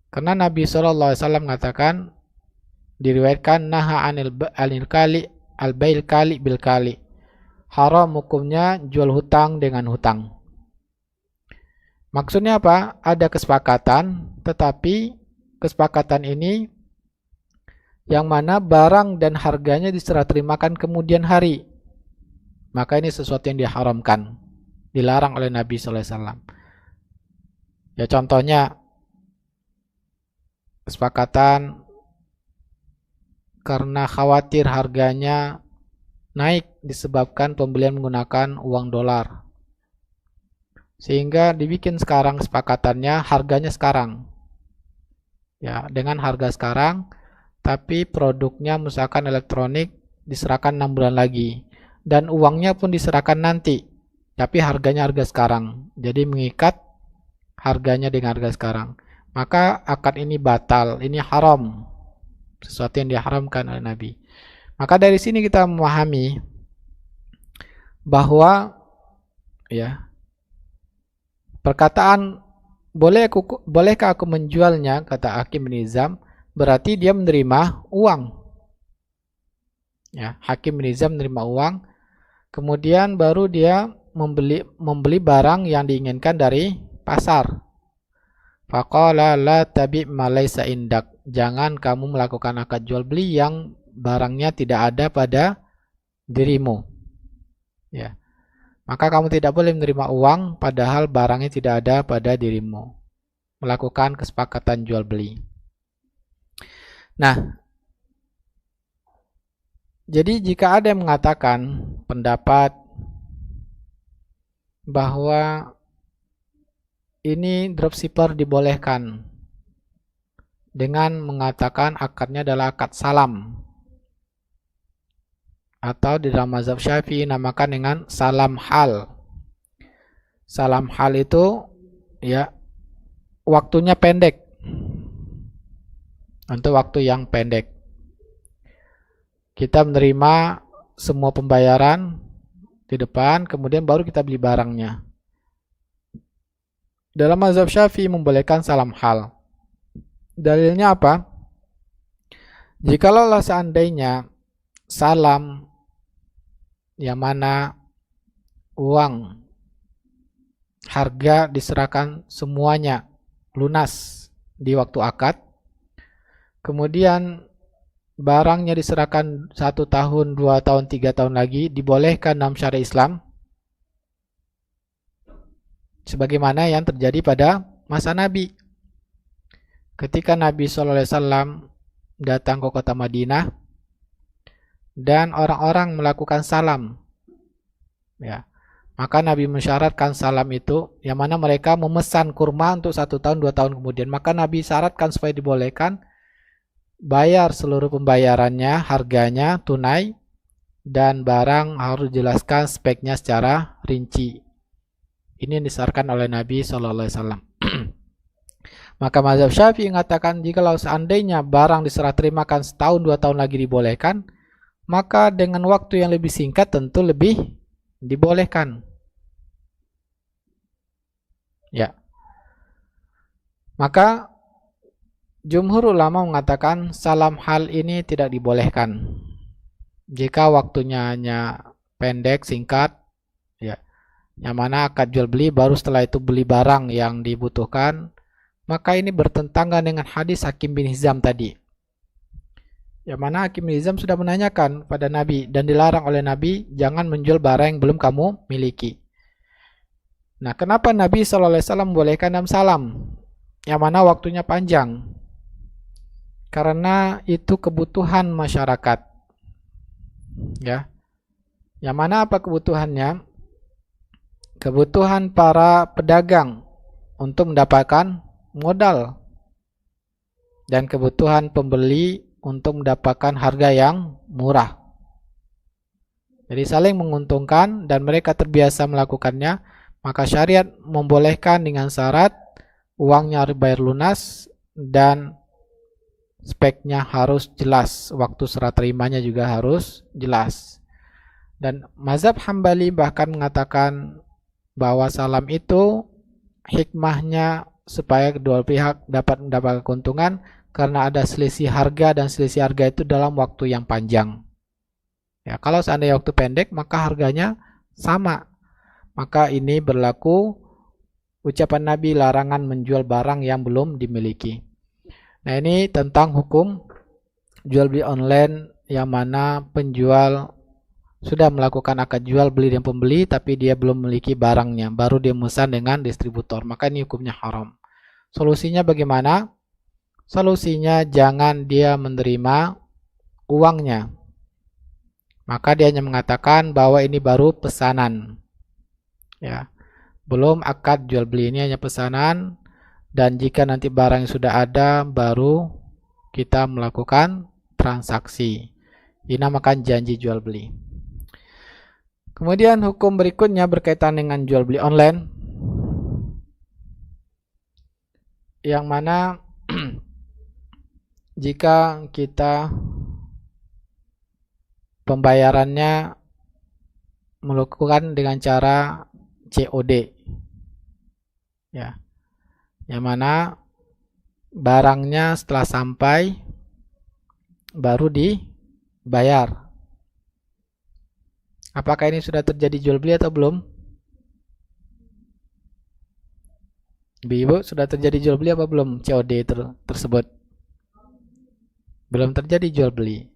[SPEAKER 1] Karena Nabi SAW mengatakan, diriwayatkan, naha anil kali al-bail kali bil kali. Haram hukumnya jual hutang dengan hutang. Maksudnya apa? Ada kesepakatan, tetapi kesepakatan ini yang mana barang dan harganya diserah terimakan kemudian hari. Maka ini sesuatu yang diharamkan, dilarang oleh Nabi SAW. Ya, contohnya kesepakatan karena khawatir harganya naik disebabkan pembelian menggunakan uang dolar, sehingga dibikin sekarang kesepakatannya harganya sekarang, ya, dengan harga sekarang, tapi produknya misalkan elektronik diserahkan 6 bulan lagi, dan uangnya pun diserahkan nanti, tapi harganya harga sekarang. Jadi mengikat harganya dengan harga sekarang. Maka akad ini batal, ini haram. Sesuatu yang diharamkan oleh Nabi. Maka dari sini kita memahami bahwa ya, perkataan bolehkah aku menjualnya, kata Hakim bin Hizam, berarti dia menerima uang. Ya, Hakim bin Hizam menerima uang, kemudian baru dia membeli barang yang diinginkan dari pasar. Faqala la tabi' ma laysa indak. Jangan kamu melakukan akad jual beli yang barangnya tidak ada pada dirimu. Ya. Maka kamu tidak boleh menerima uang padahal barangnya tidak ada pada dirimu. Melakukan kesepakatan jual beli. Nah, jadi jika ada yang mengatakan pendapat bahwa ini dropshipper dibolehkan dengan mengatakan akadnya adalah akad salam, atau di dalam mazhab Syafi'i namakan dengan salam hal. Salam hal itu ya waktunya pendek, untuk waktu yang pendek. Kita menerima semua pembayaran di depan, kemudian baru kita beli barangnya. Dalam mazhab Syafi'i membolehkan salam hal. Dalilnya apa? Jikalau seandainya salam yang mana uang harga diserahkan semuanya lunas di waktu akad, kemudian barangnya diserahkan 1 tahun, 2 tahun, 3 tahun lagi, dibolehkan dalam syariat Islam, sebagaimana yang terjadi pada masa Nabi. Ketika Nabi SAW datang ke kota Madinah dan orang-orang melakukan salam, ya, maka Nabi mensyaratkan salam itu, yang mana mereka memesan kurma untuk 1 tahun, 2 tahun kemudian. Maka Nabi syaratkan supaya dibolehkan bayar seluruh pembayarannya, harganya tunai, dan barang harus dijelaskan speknya secara rinci. Ini yang disyaratkan oleh Nabi SAW. Maka mazhab Syafi'i mengatakan jikalau seandainya barang diserah terimakan 1 tahun 2 tahun lagi dibolehkan, maka dengan waktu yang lebih singkat tentu lebih dibolehkan. Ya. Maka jumhur ulama mengatakan salam hal ini tidak dibolehkan. Jika waktunya hanya pendek, singkat, ya, yang mana akad jual beli baru setelah itu beli barang yang dibutuhkan, maka ini bertentangan dengan hadis Hakim bin Hizam tadi. Yang mana Hakim bin Hizam sudah menanyakan pada Nabi dan dilarang oleh Nabi, jangan menjual barang yang belum kamu miliki. Nah, kenapa Nabi SAW membolehkan dalam salam yang mana waktunya panjang? Karena itu kebutuhan masyarakat. Ya. Yang mana apa kebutuhannya? Kebutuhan para pedagang untuk mendapatkan modal, dan kebutuhan pembeli untuk mendapatkan harga yang murah. Jadi saling menguntungkan dan mereka terbiasa melakukannya, maka syariat membolehkan dengan syarat uangnya harus bayar lunas dan speknya harus jelas, waktu serah terimanya juga harus jelas. Dan mazhab Hambali bahkan mengatakan bahwa salam itu hikmahnya supaya kedua pihak dapat mendapatkan keuntungan karena ada selisih harga, dan selisih harga itu dalam waktu yang panjang. Ya, kalau seandainya waktu pendek maka harganya sama. Maka ini berlaku ucapan Nabi larangan menjual barang yang belum dimiliki. Nah, ini tentang hukum jual beli online yang mana penjual sudah melakukan akad jual beli dengan pembeli tapi dia belum memiliki barangnya, baru dia memesan dengan distributor, maka ini hukumnya haram. Solusinya bagaimana? Solusinya jangan dia menerima uangnya, maka dia hanya mengatakan bahwa ini baru pesanan, ya, belum akad jual beli, ini hanya pesanan. Dan jika nanti barang yang sudah ada baru kita melakukan transaksi, ini namakan janji jual beli. Kemudian hukum berikutnya berkaitan dengan jual beli online, yang mana jika kita pembayarannya melakukan dengan cara COD, ya, yang mana barangnya setelah sampai baru dibayar. Apakah ini sudah terjadi jual beli atau belum? Ibu, sudah terjadi jual beli apa belum COD tersebut? Belum terjadi jual beli.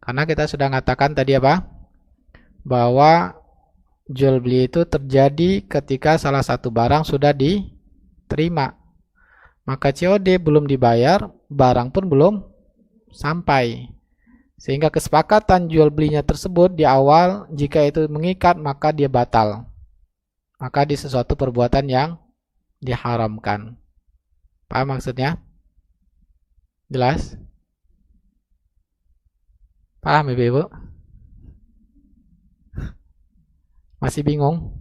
[SPEAKER 1] Karena kita sudah mengatakan tadi apa? Bahwa jual beli itu terjadi ketika salah satu barang sudah diterima. Maka COD belum dibayar, barang pun belum sampai. Sehingga kesepakatan jual belinya tersebut di awal, jika itu mengikat maka dia batal. Maka di sesuatu perbuatan yang diharamkan. Paham maksudnya? Jelas? Paham ibu-ibu? Masih bingung?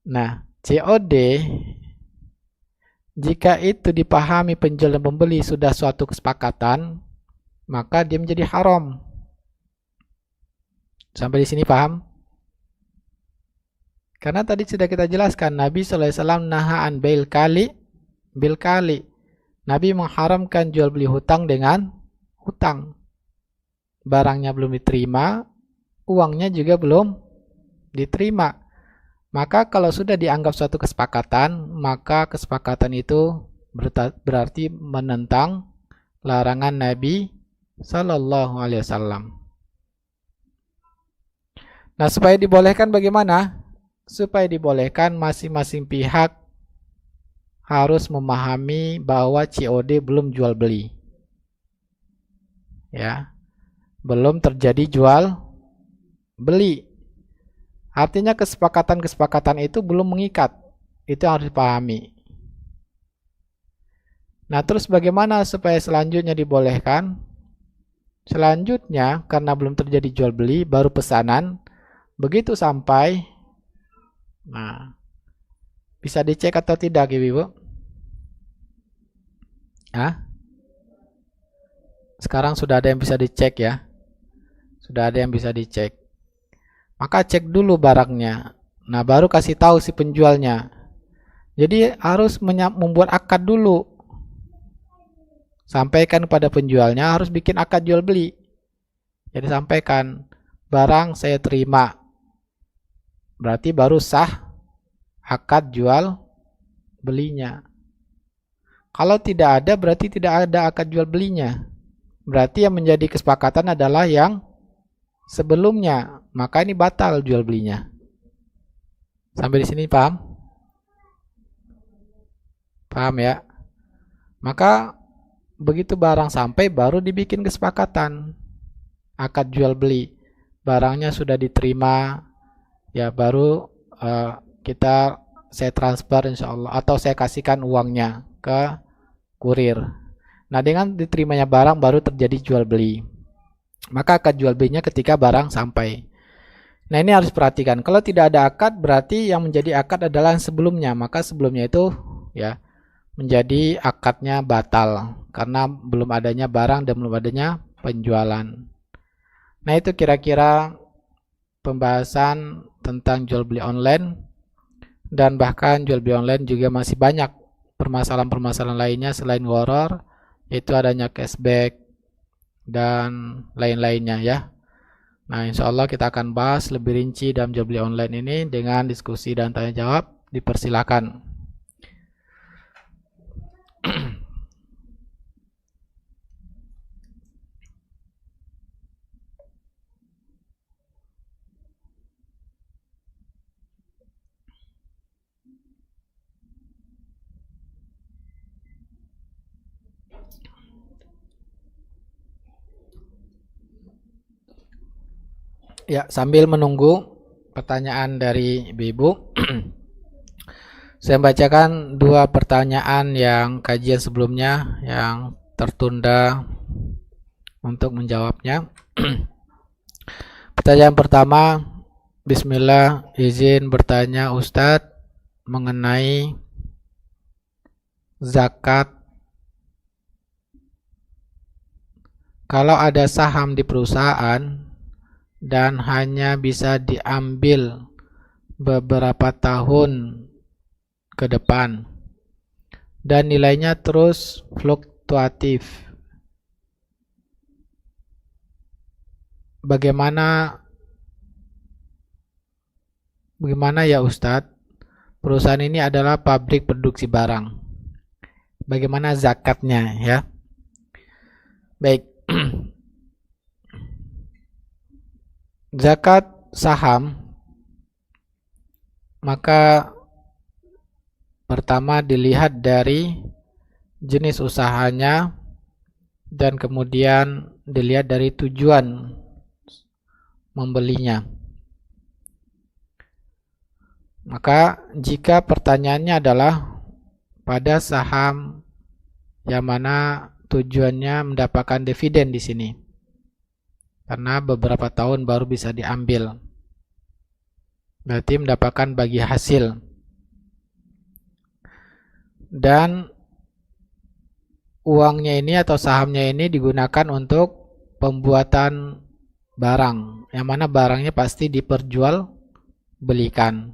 [SPEAKER 1] Nah, COD jika itu dipahami penjual dan pembeli sudah suatu kesepakatan, maka dia menjadi haram. Sampai di sini paham? Karena tadi sudah kita jelaskan, Nabi SAW nahaan bil kali. Nabi mengharamkan jual beli hutang dengan hutang. Barangnya belum diterima, uangnya juga belum diterima. Maka kalau sudah dianggap suatu kesepakatan, maka kesepakatan itu berarti menentang larangan Nabi Sallallahu Alaihi Wasallam. Nah, supaya dibolehkan bagaimana? Supaya dibolehkan, masing-masing pihak harus memahami bahwa COD belum jual beli. Ya, belum terjadi jual beli. Artinya kesepakatan-kesepakatan itu belum mengikat. Itu yang harus dipahami. Nah, terus bagaimana supaya selanjutnya dibolehkan? Selanjutnya, karena belum terjadi jual beli, baru pesanan. Begitu sampai, nah, bisa dicek atau tidak, Ibu? Hah? Sekarang sudah ada yang bisa dicek ya. Sudah ada yang bisa dicek. Maka cek dulu barangnya. Nah, baru kasih tahu si penjualnya. Jadi harus membuat akad dulu. Sampaikan kepada penjualnya, harus bikin akad jual beli. Jadi sampaikan, barang saya terima. Berarti baru sah akad jual belinya. Kalau tidak ada, berarti tidak ada akad jual belinya. Berarti yang menjadi kesepakatan adalah yang sebelumnya. Maka ini batal jual belinya. Sampai di sini paham? Paham ya? Maka begitu barang sampai baru dibikin kesepakatan. Akad jual beli. Barangnya sudah diterima, ya baru saya transfer insya Allah, atau saya kasihkan uangnya ke kurir. Nah, dengan diterimanya barang baru terjadi jual beli. Maka akad jual belinya ketika barang sampai. Nah, ini harus perhatikan. Kalau tidak ada akad, berarti yang menjadi akad adalah yang sebelumnya. Maka sebelumnya itu ya menjadi akadnya batal karena belum adanya barang dan belum adanya penjualan. Nah, itu kira-kira pembahasan tentang jual beli online. Dan bahkan jual beli online juga masih banyak permasalahan-permasalahan lainnya selain gharar, yaitu adanya cashback dan lain-lainnya ya. Nah, insya Allah kita akan bahas lebih rinci dalam jual beli online ini dengan diskusi dan tanya jawab. Dipersilakan. Ya, sambil menunggu pertanyaan dari Ibu, saya bacakan dua pertanyaan yang kajian sebelumnya yang tertunda untuk menjawabnya. Pertanyaan pertama, Bismillah, izin bertanya Ustadz mengenai zakat. Kalau ada saham di perusahaan dan hanya bisa diambil beberapa tahun ke depan dan nilainya terus fluktuatif, bagaimana ya Ustadz? Perusahaan ini adalah pabrik produksi barang. Bagaimana zakatnya ya? Baik. Zakat saham, maka pertama dilihat dari jenis usahanya dan kemudian dilihat dari tujuan membelinya. Maka jika pertanyaannya adalah pada saham yang mana tujuannya mendapatkan dividen di sini, karena beberapa tahun baru bisa diambil, berarti mendapatkan bagi hasil. Dan uangnya ini atau sahamnya ini digunakan untuk pembuatan barang, yang mana barangnya pasti diperjualbelikan.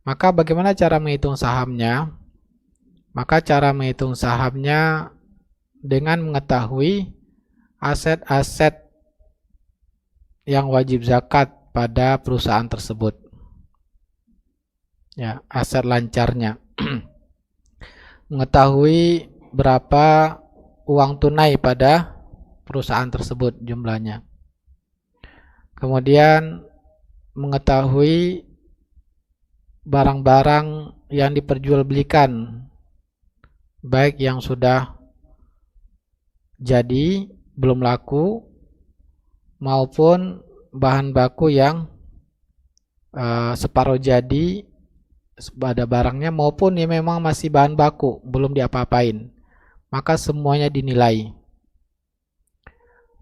[SPEAKER 1] Maka bagaimana cara menghitung sahamnya? Maka cara menghitung sahamnya dengan mengetahui aset-aset yang wajib zakat pada perusahaan tersebut. Ya, aset lancarnya. Mengetahui berapa uang tunai pada perusahaan tersebut jumlahnya. Kemudian mengetahui barang-barang yang diperjualbelikan, baik yang sudah jadi belum laku maupun bahan baku yang separuh jadi pada barangnya, maupun yang memang masih bahan baku belum diapa-apain, maka semuanya dinilai.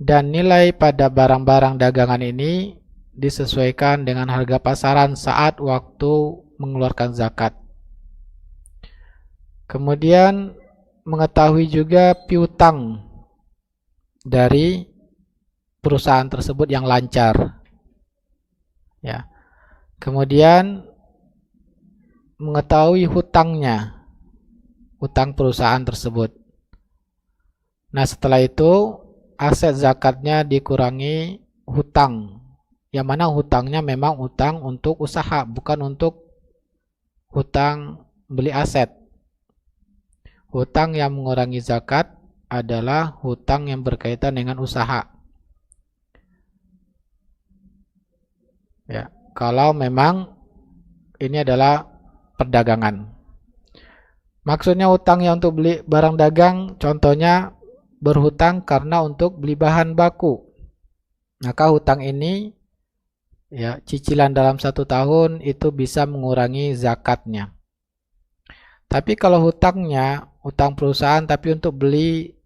[SPEAKER 1] Dan nilai pada barang-barang dagangan ini disesuaikan dengan harga pasaran saat waktu mengeluarkan zakat. Kemudian mengetahui juga piutang dari perusahaan tersebut yang lancar. Ya. Kemudian mengetahui hutangnya, hutang perusahaan tersebut. Nah, setelah itu aset zakatnya dikurangi hutang, yang mana hutangnya memang hutang untuk usaha, bukan untuk hutang beli aset. Hutang yang mengurangi zakat adalah hutang yang berkaitan dengan usaha. Ya, kalau memang ini adalah perdagangan. Maksudnya hutang yang untuk beli barang dagang, contohnya berhutang karena untuk beli bahan baku. Maka hutang ini, ya, cicilan dalam 1 tahun itu bisa mengurangi zakatnya. Tapi kalau hutangnya hutang perusahaan tapi untuk beli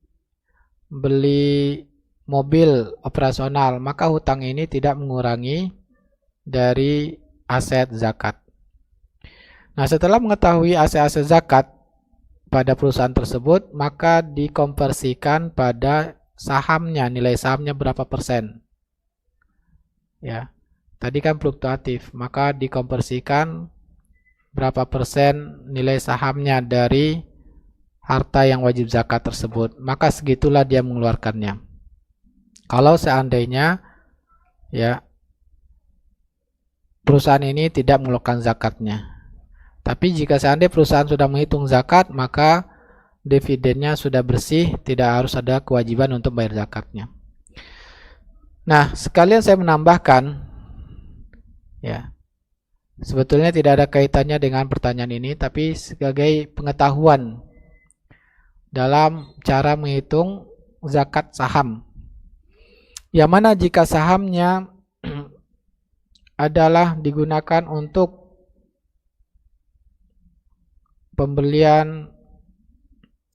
[SPEAKER 1] mobil operasional, maka hutang ini tidak mengurangi dari aset zakat. Nah, setelah mengetahui aset-aset zakat pada perusahaan tersebut, maka dikonversikan pada sahamnya, nilai sahamnya berapa persen. Ya, tadi kan fluktuatif, maka dikonversikan berapa persen nilai sahamnya dari harta yang wajib zakat tersebut, maka segitulah dia mengeluarkannya. Kalau seandainya ya perusahaan ini tidak mengeluarkan zakatnya. Tapi jika seandainya perusahaan sudah menghitung zakat, maka dividennya sudah bersih, tidak harus ada kewajiban untuk bayar zakatnya. Nah, sekalian saya menambahkan, ya, sebetulnya tidak ada kaitannya dengan pertanyaan ini, tapi sebagai pengetahuan dalam cara menghitung zakat saham. Yang mana jika sahamnya adalah digunakan untuk pembelian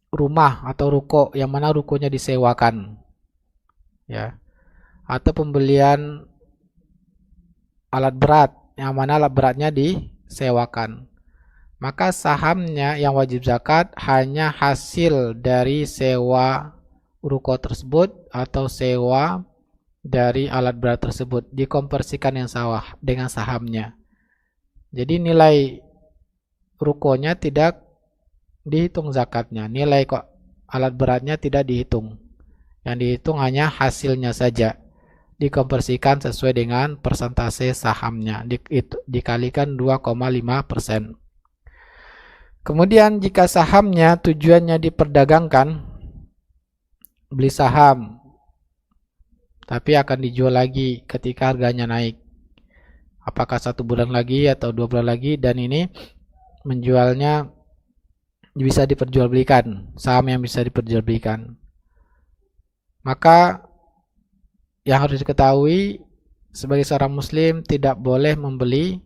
[SPEAKER 1] rumah atau ruko, yang mana rukonya disewakan, ya, atau pembelian alat berat, yang mana alat beratnya disewakan, maka sahamnya yang wajib zakat hanya hasil dari sewa ruko tersebut atau sewa dari alat berat tersebut, dikonversikan yang sawah dengan sahamnya. Jadi nilai rukonya tidak dihitung zakatnya, nilai kok alat beratnya tidak dihitung, yang dihitung hanya hasilnya saja. dikonversikan sesuai dengan persentase sahamnya, dikalikan 2,5%. Kemudian jika sahamnya tujuannya diperdagangkan, beli saham, tapi akan dijual lagi ketika harganya naik. Apakah 1 bulan lagi atau 2 bulan lagi, dan ini menjualnya bisa diperjualbelikan, saham yang bisa diperjualbelikan. Maka yang harus diketahui sebagai seorang muslim tidak boleh membeli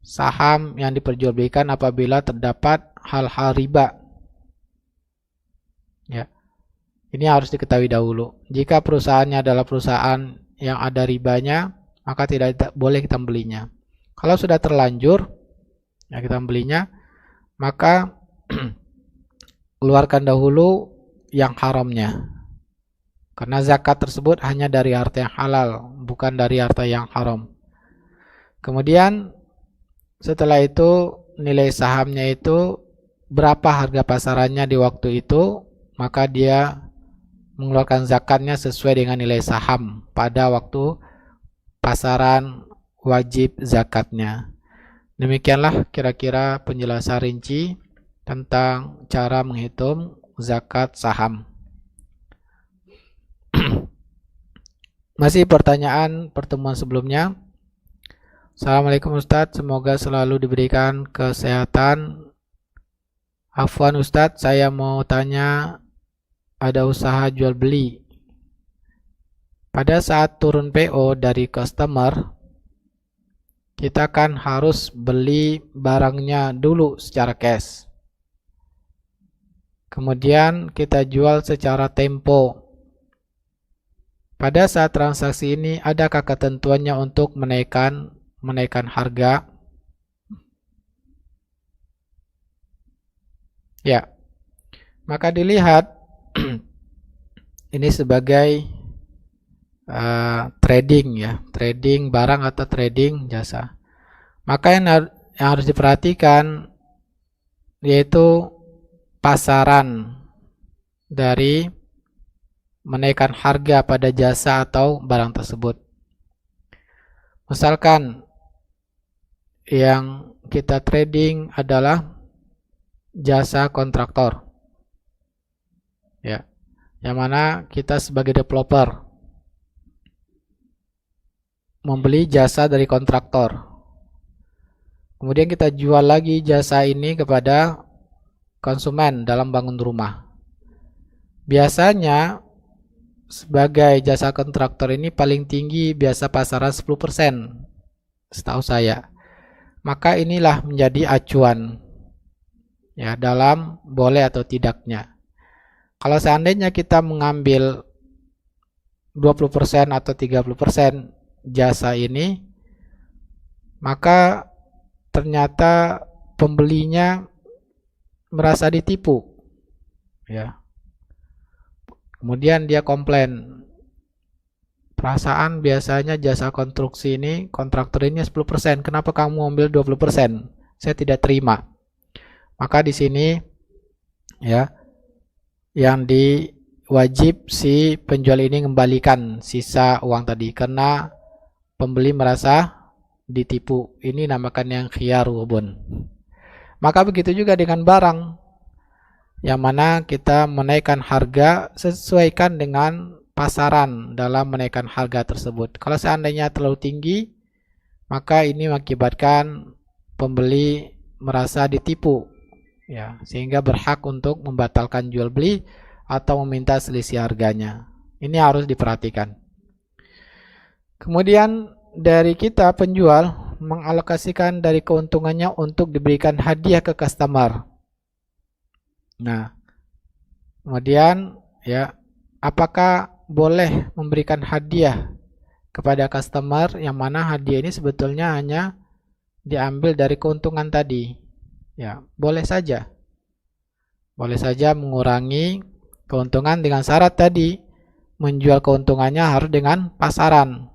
[SPEAKER 1] saham yang diperjualbelikan apabila terdapat hal-hal riba. Ya. Ini harus diketahui dahulu. Jika perusahaannya adalah perusahaan yang ada ribanya, maka tidak boleh kita belinya. Kalau sudah terlanjur ya kita belinya, maka keluarkan dahulu yang haramnya. Karena zakat tersebut hanya dari harta yang halal, bukan dari harta yang haram. Kemudian setelah itu nilai sahamnya itu berapa harga pasarannya di waktu itu, maka dia mengeluarkan zakatnya sesuai dengan nilai saham pada waktu pasaran wajib zakatnya. Demikianlah kira-kira penjelasan rinci tentang cara menghitung zakat saham. Masih pertanyaan pertemuan sebelumnya? Assalamualaikum Ustadz, semoga selalu diberikan kesehatan. Afwan Ustadz, saya mau tanya, ada usaha jual beli. Pada saat turun PO dari customer, kita kan harus beli barangnya dulu secara cash. Kemudian kita jual secara tempo. Pada saat transaksi ini, adakah ketentuannya untuk menaikkan harga? Ya, maka dilihat ini sebagai trading ya, trading barang atau trading jasa. Maka yang harus diperhatikan yaitu pasaran dari menaikkan harga pada jasa atau barang tersebut. Misalkan yang kita trading adalah jasa kontraktor, ya, yang mana kita sebagai developer membeli jasa dari kontraktor. Kemudian kita jual lagi jasa ini kepada konsumen dalam bangun rumah. Biasanya sebagai jasa kontraktor ini paling tinggi biasa pasaran 10%, setahu saya. Maka inilah menjadi acuan ya dalam boleh atau tidaknya. Kalau seandainya kita mengambil 20% atau 30% jasa ini, maka ternyata pembelinya merasa ditipu ya. Kemudian dia komplain, perasaan biasanya jasa konstruksi ini kontraktor ini 10%, kenapa kamu ambil 20%? Saya tidak terima. Maka di sini ya yang diwajib si penjual ini mengembalikan sisa uang tadi karena pembeli merasa ditipu. Ini namakan yang khiyarubun. Maka begitu juga dengan barang yang mana kita menaikkan harga sesuaikan dengan pasaran dalam menaikkan harga tersebut. Kalau seandainya terlalu tinggi, maka ini mengakibatkan pembeli merasa ditipu ya, sehingga berhak untuk membatalkan jual beli atau meminta selisih harganya. Ini harus diperhatikan. Kemudian dari kita penjual mengalokasikan dari keuntungannya untuk diberikan hadiah ke customer. Nah, kemudian ya, apakah boleh memberikan hadiah kepada customer yang mana hadiah ini sebetulnya hanya diambil dari keuntungan tadi? Ya, boleh saja. Boleh saja mengurangi keuntungan dengan syarat tadi menjual keuntungannya harus dengan pasaran.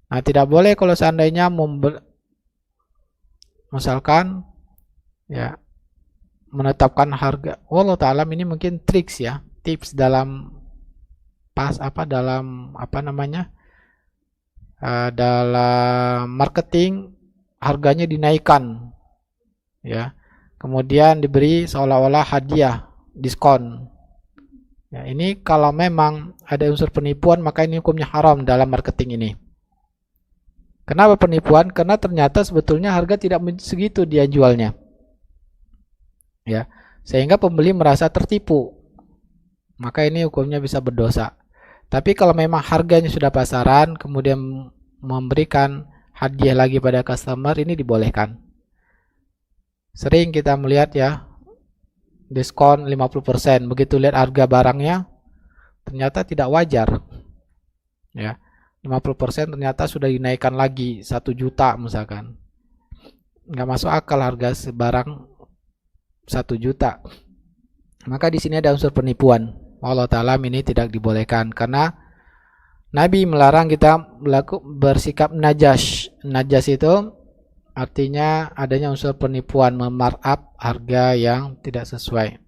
[SPEAKER 1] Nah, tidak boleh kalau seandainya misalkan ya menetapkan harga. Wallahu ta'ala, ini mungkin triks ya, tips dalam pas dalam dalam marketing harganya dinaikkan, ya. Kemudian diberi seolah-olah hadiah, diskon. Ya, ini kalau memang ada unsur penipuan, maka ini hukumnya haram dalam marketing ini. Kenapa penipuan? Karena ternyata sebetulnya harga tidak segitu dia jualnya. Ya, sehingga pembeli merasa tertipu. Maka ini hukumnya bisa berdosa. Tapi kalau memang harganya sudah pasaran, kemudian memberikan hadiah lagi pada customer, ini dibolehkan. Sering kita melihat ya, diskon 50%. Begitu lihat harga barangnya, ternyata tidak wajar. Ya, 50% ternyata sudah dinaikkan lagi 1 juta misalkan. Nggak masuk akal harga sebarang 1 juta. Maka di sini ada unsur penipuan. Allah Ta'ala ini tidak dibolehkan karena Nabi melarang kita bersikap najas. Najas itu artinya adanya unsur penipuan, memarkup harga yang tidak sesuai.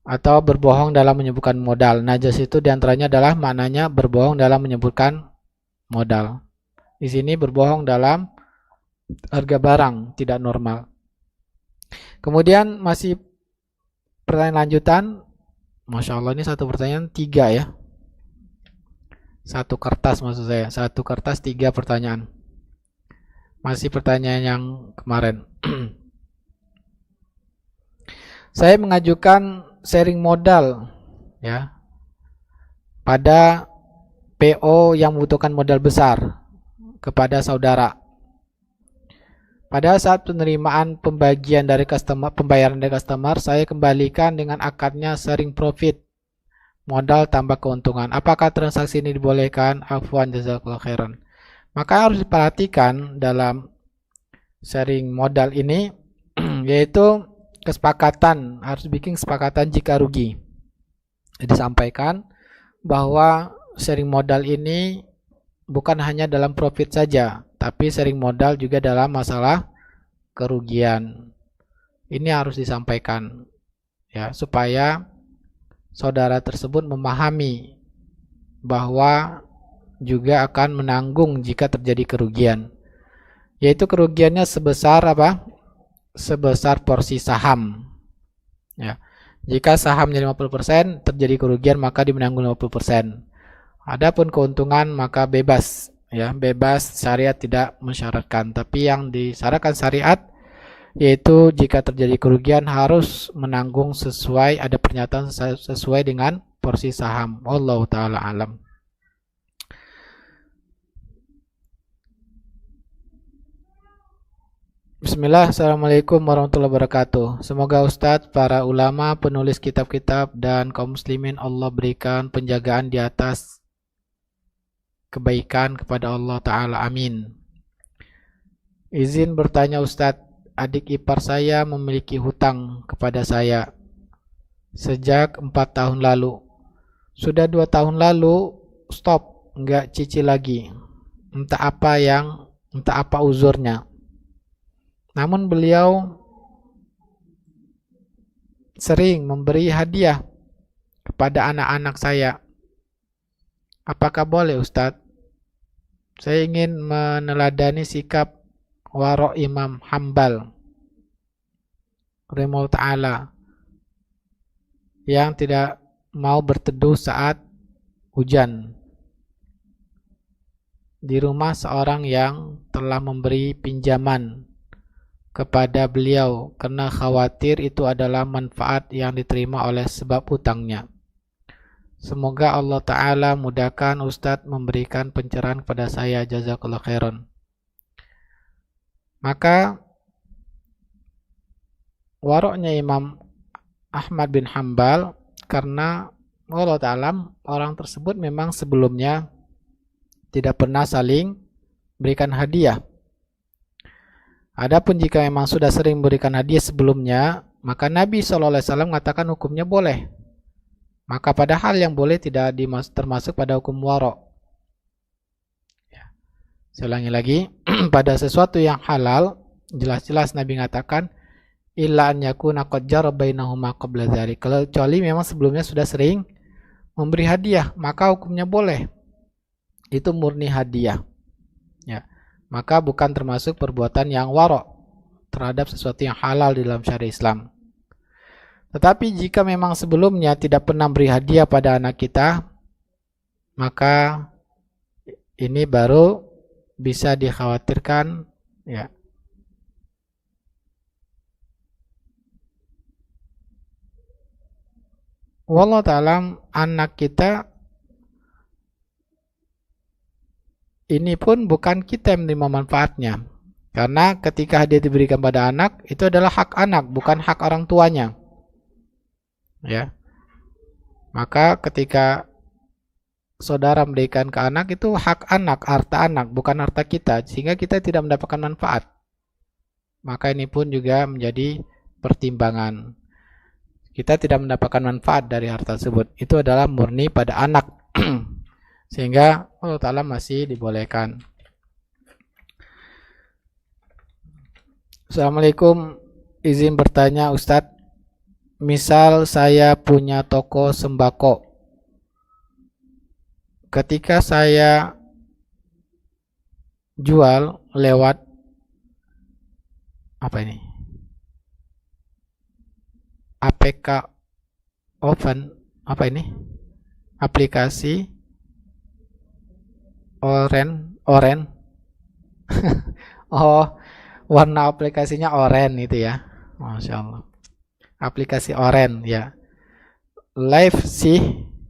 [SPEAKER 1] Atau berbohong dalam menyebutkan modal. Najas itu diantaranya adalah maknanya berbohong dalam menyebutkan modal. Di sini berbohong dalam harga barang tidak normal. Kemudian masih pertanyaan lanjutan. Masya Allah, ini satu pertanyaan 3 ya. Satu kertas maksud saya. Satu kertas 3 pertanyaan. Masih pertanyaan yang kemarin. Saya mengajukan sharing modal ya pada PO yang membutuhkan modal besar kepada saudara. Pada saat penerimaan pembagian dari pembayaran dari customer, saya kembalikan dengan akadnya sharing profit, modal tambah keuntungan. Apakah transaksi ini dibolehkan? Afwan jazakallahu khairan. Maka harus diperhatikan dalam sharing modal ini yaitu kesepakatan, harus bikin kesepakatan jika rugi. Disampaikan bahwa sharing modal ini bukan hanya dalam profit saja, tapi sharing modal juga dalam masalah kerugian. Ini harus disampaikan ya, supaya saudara tersebut memahami bahwa juga akan menanggung jika terjadi kerugian. Yaitu kerugiannya sebesar apa? Sebesar porsi saham. Ya. Jika sahamnya 50%, terjadi kerugian maka dimenanggung 50%. Adapun keuntungan maka bebas. Ya, bebas, syariat tidak mensyaratkan, tapi yang disyaratkan syariat yaitu jika terjadi kerugian harus menanggung sesuai, ada pernyataan sesuai dengan porsi saham. Wallahu taala alam. Bismillah, assalamualaikum warahmatullahi wabarakatuh. Semoga Ustadz, para ulama, penulis kitab-kitab dan kaum muslimin Allah berikan penjagaan di atas kebaikan kepada Allah Ta'ala, amin. Izin bertanya Ustadz, adik ipar saya memiliki hutang kepada saya sejak 4 tahun lalu. Sudah 2 tahun lalu stop, enggak cicil lagi. Entah apa uzurnya. Namun beliau sering memberi hadiah kepada anak-anak saya. Apakah boleh Ustadz? Saya ingin meneladani sikap waro' Imam Hambal rahimahullah ta'ala yang tidak mau berteduh saat hujan di rumah seorang yang telah memberi pinjaman kepada beliau karena khawatir itu adalah manfaat yang diterima oleh sebab hutangnya. Semoga Allah Ta'ala mudahkan Ustadz memberikan pencerahan kepada saya. Jazakallah khairan. Maka waroknya Imam Ahmad bin Hambal, karena Allah Ta'ala orang tersebut memang sebelumnya tidak pernah saling berikan hadiah. Adapun jika memang sudah sering memberikan hadiah sebelumnya, maka Nabi SAW mengatakan hukumnya boleh. Maka pada hal yang boleh tidak termasuk pada hukum waro'. Ya. Saya ulangi lagi, pada sesuatu yang halal, jelas-jelas Nabi mengatakan, illa an yakuna qad jara bainahuma qabla dzalik. Kecuali memang sebelumnya sudah sering memberi hadiah, maka hukumnya boleh. Itu murni hadiah. Ya. Maka bukan termasuk perbuatan yang waro' terhadap sesuatu yang halal di dalam syariat Islam. Tetapi jika memang sebelumnya tidak pernah beri hadiah pada anak kita, maka ini baru bisa dikhawatirkan, ya. Wallahu ta'ala, anak kita ini pun bukan kita yang menerima manfaatnya. Karena ketika hadiah diberikan pada anak, itu adalah hak anak, bukan hak orang tuanya. Ya. Maka ketika saudara memberikan ke anak, itu hak anak, harta anak, bukan harta kita, sehingga kita tidak mendapatkan manfaat. Maka ini pun juga menjadi pertimbangan. Kita tidak mendapatkan manfaat dari harta tersebut. Itu adalah murni pada anak. Sehingga Allah Ta'ala masih dibolehkan. Assalamualaikum, izin bertanya Ustadz. Misal saya punya toko sembako. Ketika saya jual lewat apa ini? APK Oven, apa ini? Aplikasi Oren. Oh, warna aplikasinya oranye itu ya. Masya Allah. Aplikasi Oren ya. Live sih.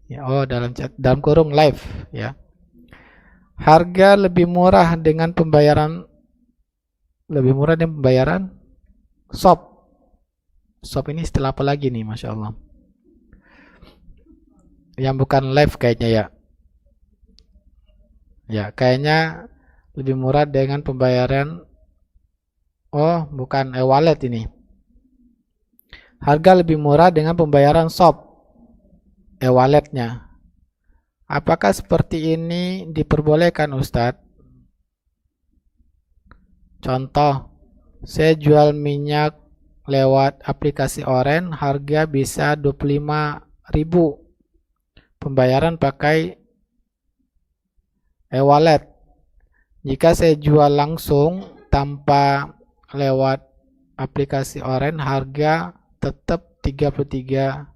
[SPEAKER 1] Ya, oh, dalam kurung live ya. Harga lebih murah dengan pembayaran shop. Shop ini istilah apa lagi nih, Masya Allah. Yang bukan live kayaknya ya. Ya, kayaknya lebih murah dengan pembayaran. Oh, bukan e-wallet ini. Harga lebih murah dengan pembayaran shop e-walletnya. Apakah seperti ini diperbolehkan Ustadz? Contoh, saya jual minyak lewat aplikasi Oren, harga bisa 25.000. Pembayaran pakai e-wallet. Jika saya jual langsung tanpa lewat aplikasi Oren, harga tetap 33.000.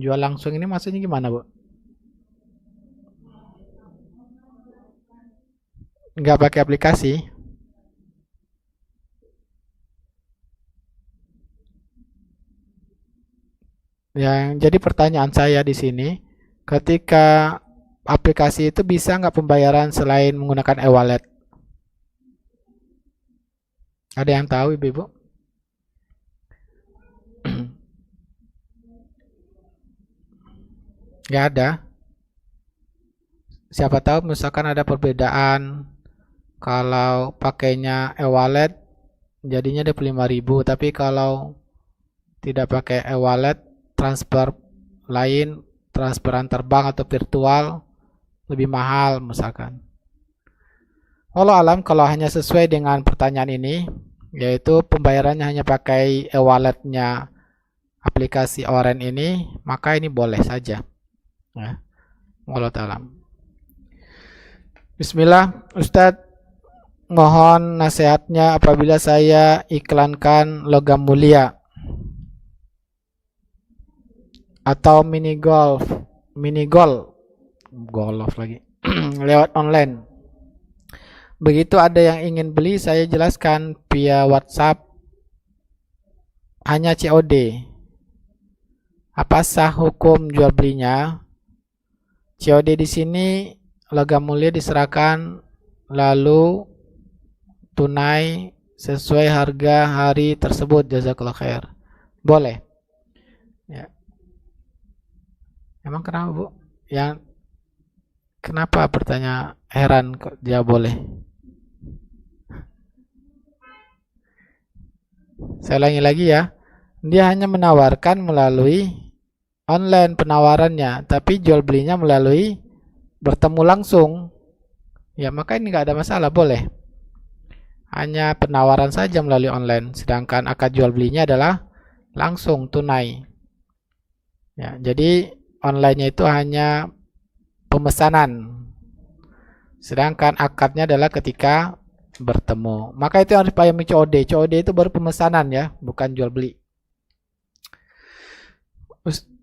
[SPEAKER 1] Jual langsung ini maksudnya gimana, Bu? Nggak pakai aplikasi? Jadi pertanyaan saya di sini, ketika aplikasi itu bisa nggak pembayaran selain menggunakan e-wallet? Ada yang tahu, Ibu? Nggak ada. Siapa tahu misalkan ada perbedaan. Kalau pakainya e-wallet jadinya 25.000, tapi kalau tidak pakai e-wallet, transfer lain, transfer antar bank atau virtual lebih mahal misalkan. Wallahu alam, kalau hanya sesuai dengan pertanyaan ini, yaitu pembayarannya hanya pakai e-walletnya aplikasi Oren ini, maka ini boleh saja. Ya. Wallahu alam. Bismillah, Ustadz, mohon nasihatnya apabila saya iklankan logam mulia atau mini golf lagi lewat online. Begitu ada yang ingin beli, saya jelaskan via WhatsApp hanya COD. Apa sah hukum jual belinya? COD di sini logam mulia diserahkan lalu tunai sesuai harga hari tersebut. Jazakallah khair. Boleh. Ya. Emang kenapa, Bu? Kenapa bertanya heran kok dia boleh? Saya ulangi lagi ya. Dia hanya menawarkan melalui online penawarannya, tapi jual belinya melalui bertemu langsung. ya maka ini nggak ada masalah, boleh. Hanya penawaran saja melalui online, sedangkan akad jual belinya adalah langsung tunai. Ya, jadi online-nya itu hanya pemesanan, sedangkan akadnya adalah ketika bertemu. Maka itu yang harus dipahami COD. COD itu baru pemesanan ya, bukan jual beli.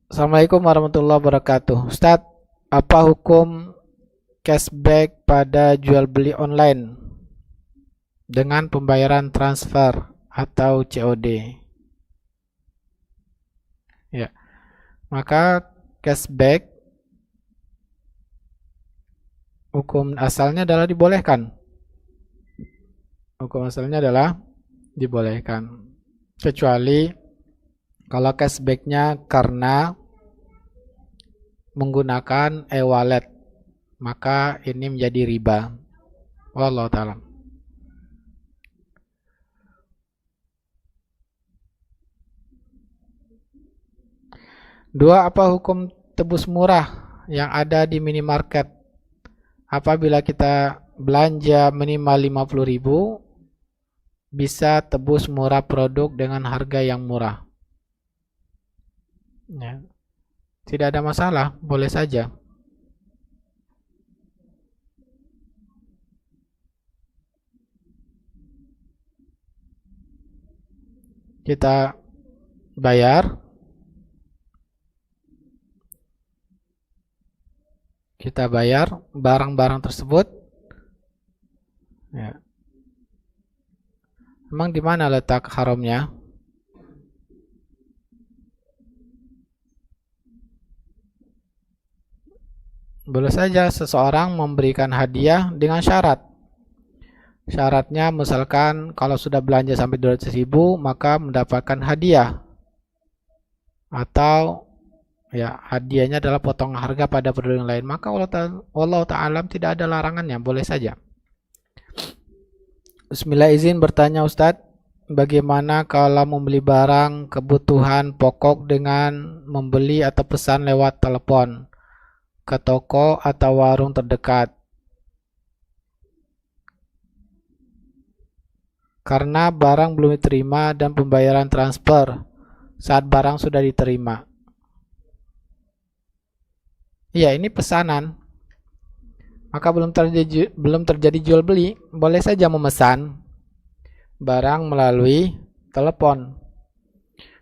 [SPEAKER 1] Assalamualaikum warahmatullahi wabarakatuh. Ustadz, apa hukum cashback pada jual beli online dengan pembayaran transfer atau COD? Ya, maka cashback hukum asalnya adalah dibolehkan. Hukum asalnya adalah dibolehkan. Kecuali kalau cashbacknya karena menggunakan e-wallet, maka ini menjadi riba. Wallahu ta'ala. Dua, apa hukum tebus murah yang ada di minimarket? Apabila kita belanja minimal 50.000, bisa tebus murah produk dengan harga yang murah. Ya. Tidak ada masalah, boleh saja. Kita bayar, barang-barang tersebut. Ya. Emang di mana letak haramnya? Boleh saja seseorang memberikan hadiah dengan syarat. Syaratnya misalkan kalau sudah belanja sampai 200.000 maka mendapatkan hadiah. Atau ya hadiahnya adalah potongan harga pada produk yang lain. Maka Allah Ta'ala tidak ada larangannya, boleh saja. Bismillah, izin bertanya Ustadz, bagaimana kalau membeli barang kebutuhan pokok dengan membeli atau pesan lewat telepon ke toko atau warung terdekat? Karena barang belum diterima dan pembayaran transfer saat barang sudah diterima. Iya, ini pesanan. Maka belum terjadi jual beli, boleh saja memesan barang melalui telepon.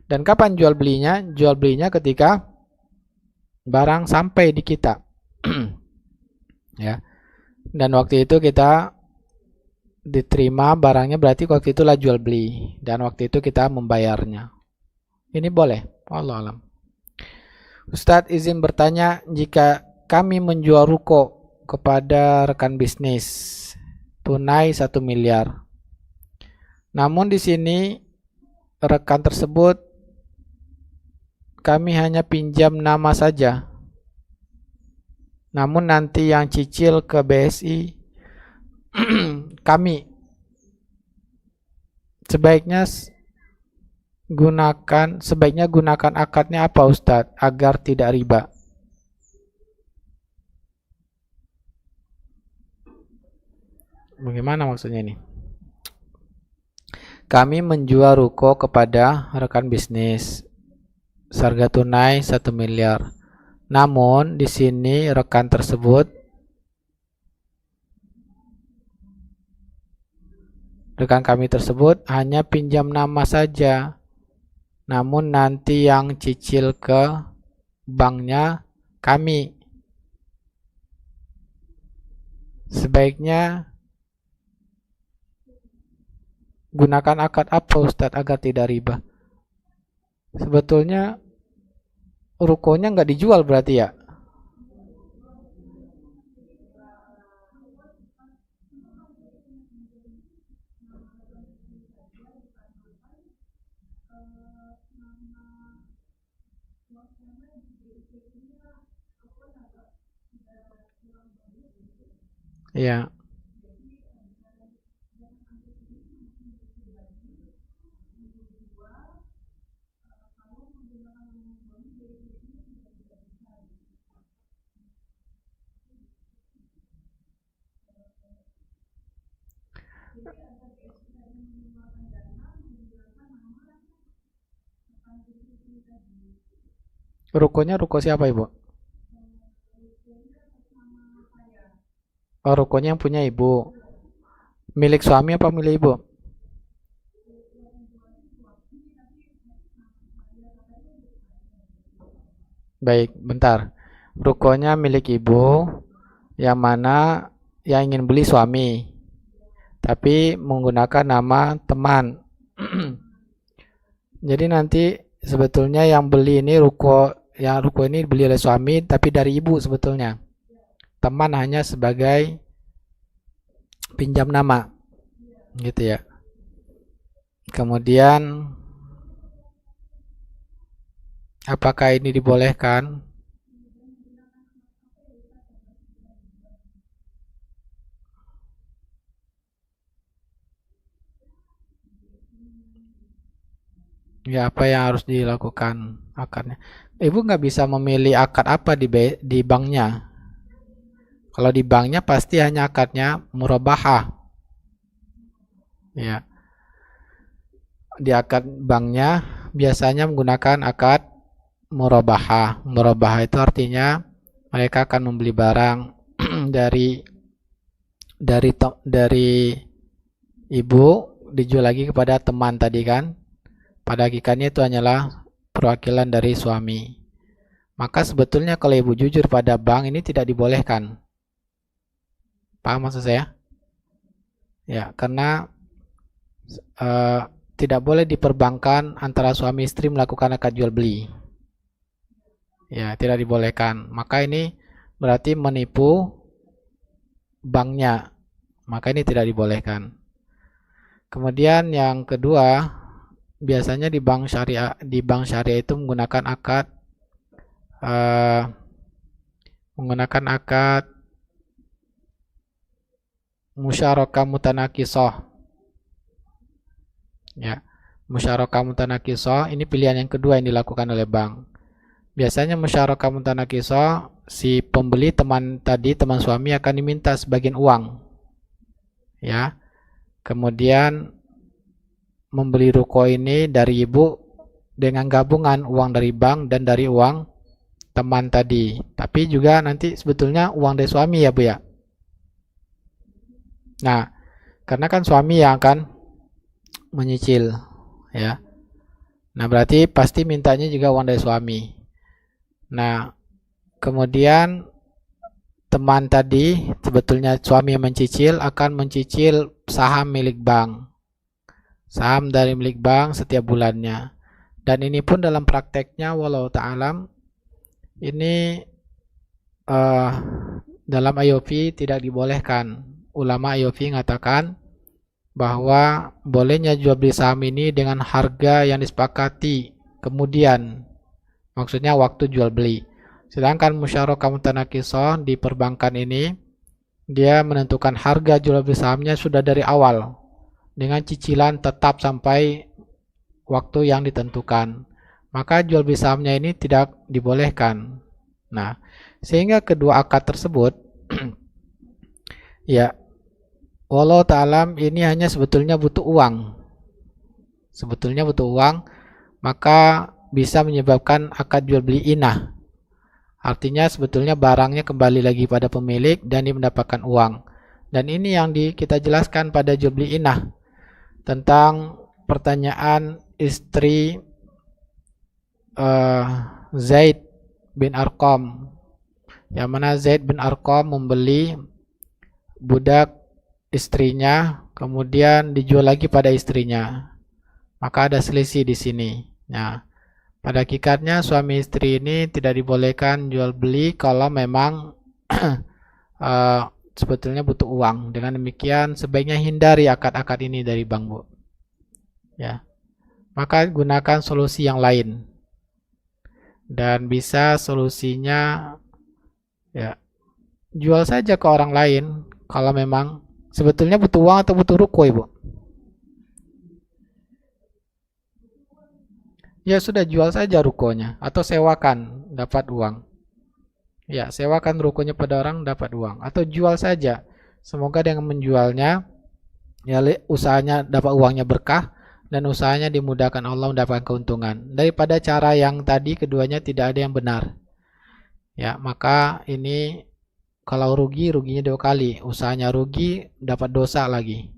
[SPEAKER 1] Dan kapan jual belinya? Jual belinya ketika barang sampai di kita. Ya. Dan waktu itu kita diterima barangnya, berarti waktu itulah jual beli, dan waktu itu kita membayarnya. Ini boleh. Wallahu alam. Ustadz, izin bertanya, jika kami menjual ruko kepada rekan bisnis tunai 1 miliar, namun di sini rekan tersebut kami hanya pinjam nama saja, namun nanti yang cicil ke BSI kami, sebaiknya gunakan akadnya apa Ustadz agar tidak riba? Bagaimana maksudnya ini? Kami menjual ruko kepada rekan bisnis seharga tunai 1 miliar. Namun di sini rekan kami tersebut hanya pinjam nama saja. Namun nanti yang cicil ke banknya kami. Sebaiknya gunakan akad apa Ustadz agar tidak riba? Sebetulnya rukonya nggak dijual berarti ya? Ya. Rukonya ruko siapa ibu? Oh, rukonya yang punya ibu. Milik suami apa milik ibu? Baik, bentar. Rukonya milik ibu, yang mana yang ingin beli suami, tapi menggunakan nama teman. Jadi nanti sebetulnya yang beli ini ruko ini beli oleh suami, tapi dari ibu sebetulnya. Teman hanya sebagai pinjam nama, gitu ya. Kemudian apakah ini dibolehkan? Ya, apa yang harus dilakukan akadnya? Ibu nggak bisa memilih akad apa di banknya. Kalau di banknya pasti hanya akadnya murabahah. Ya, di akad banknya biasanya menggunakan akad murabahah. Murabahah itu artinya mereka akan membeli barang dari ibu dijual lagi kepada teman tadi kan. Pada hakikatnya itu hanyalah perwakilan dari suami. Maka sebetulnya kalau ibu jujur pada bank ini tidak dibolehkan. Paham maksud saya? Ya, karena tidak boleh diperbankan antara suami istri melakukan akad jual beli. Ya, tidak dibolehkan. Maka ini berarti menipu banknya. Maka ini tidak dibolehkan. Kemudian yang kedua, biasanya di bank syariah itu menggunakan akad musyarakah mutanakisah. Ya, musyarakah mutanakisah ini pilihan yang kedua yang dilakukan oleh bank. Biasanya musyarakah mutanakisah, si pembeli teman suami akan diminta sebagian uang. Ya. Kemudian membeli ruko ini dari ibu dengan gabungan uang dari bank dan dari uang teman tadi. Tapi juga nanti sebetulnya uang dari suami ya Bu ya. Nah, karena kan suami yang akan menyicil ya. Nah, berarti pasti mintanya juga uang dari suami. Nah, kemudian teman tadi sebetulnya suami yang mencicil akan mencicil saham milik bank. Saham dari milik bank setiap bulannya. Dan ini pun dalam prakteknya walau ta'alam ini dalam IOV tidak dibolehkan. Ulama IOV mengatakan bahwa bolehnya jual beli saham ini dengan harga yang disepakati kemudian, maksudnya waktu jual beli. Sedangkan musyarakah mutanakisah di perbankan ini dia menentukan harga jual beli sahamnya sudah dari awal dengan cicilan tetap sampai waktu yang ditentukan. Maka jual beli sahamnya ini tidak dibolehkan. Nah, sehingga kedua akad tersebut ya walau ta'alam ini hanya sebetulnya butuh uang. Sebetulnya butuh uang, maka bisa menyebabkan akad jual beli inah. Artinya sebetulnya barangnya kembali lagi pada pemilik dan dia mendapatkan uang. Dan ini yang kita jelaskan pada jual beli inah tentang pertanyaan istri Zaid bin Arqam, yang mana Zaid bin Arqam membeli budak istrinya kemudian dijual lagi pada istrinya, maka ada selisih di sini. Nah, pada hakikatnya suami istri ini tidak dibolehkan jual beli kalau memang sebetulnya butuh uang. Dengan demikian sebaiknya hindari akad-akad ini dari bank Bu. Ya, maka gunakan solusi yang lain. Dan bisa solusinya ya jual saja ke orang lain kalau memang sebetulnya butuh uang atau butuh ruko Ibu. Ya sudah jual saja rukonya atau sewakan dapat uang. Ya, sewakan rukonya pada orang dapat uang atau jual saja. Semoga dengan menjualnya Ya, usahanya dapat uangnya berkah dan usahanya dimudahkan Allah mendapatkan keuntungan. Daripada cara yang tadi keduanya tidak ada yang benar. Ya, maka ini kalau rugi, ruginya 2 kali. Usahanya rugi, dapat dosa lagi.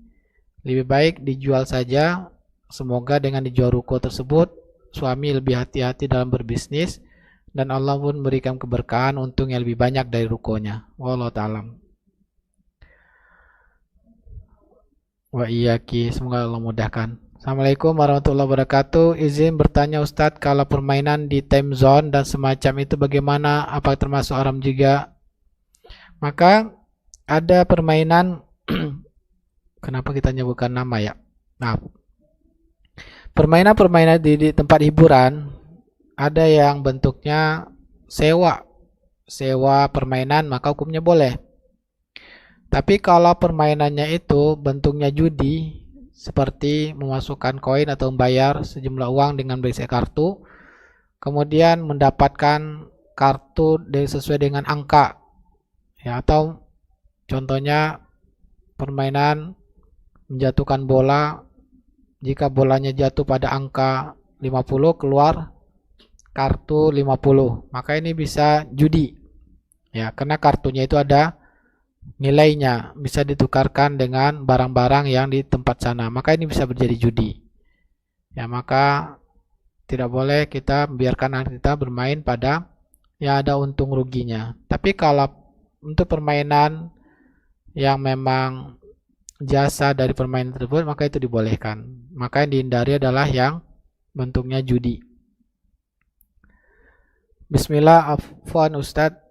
[SPEAKER 1] Lebih baik dijual saja. Semoga dengan dijual ruko tersebut, suami lebih hati-hati dalam berbisnis dan Allah pun memberikan keberkahan untung yang lebih banyak dari rukonya. Wallahu ta'ala. Wa iyaki, semoga Allah mudahkan. Assalamualaikum warahmatullahi wabarakatuh. Izin bertanya Ustadz, kalau permainan di time zone dan semacam itu bagaimana? Apa termasuk haram juga? Maka ada permainan kenapa kita nyebutkan nama ya? Nah, permainan-permainan di tempat hiburan ada yang bentuknya sewa permainan, maka hukumnya boleh. Tapi kalau permainannya itu bentuknya judi, seperti memasukkan koin atau membayar sejumlah uang dengan berisi kartu, kemudian mendapatkan kartu sesuai dengan angka, ya, atau contohnya permainan menjatuhkan bola, jika bolanya jatuh pada angka 50 keluar kartu 50, maka ini bisa judi, ya, karena kartunya itu ada nilainya, bisa ditukarkan dengan barang-barang yang di tempat sana, maka ini bisa menjadi judi, ya. Maka tidak boleh kita biarkan anak kita bermain pada yang ada untung ruginya. Tapi kalau untuk permainan yang memang jasa dari permainan tersebut, maka itu dibolehkan. Maka yang dihindari adalah yang bentuknya judi. Bismillah, afwan Ustadz.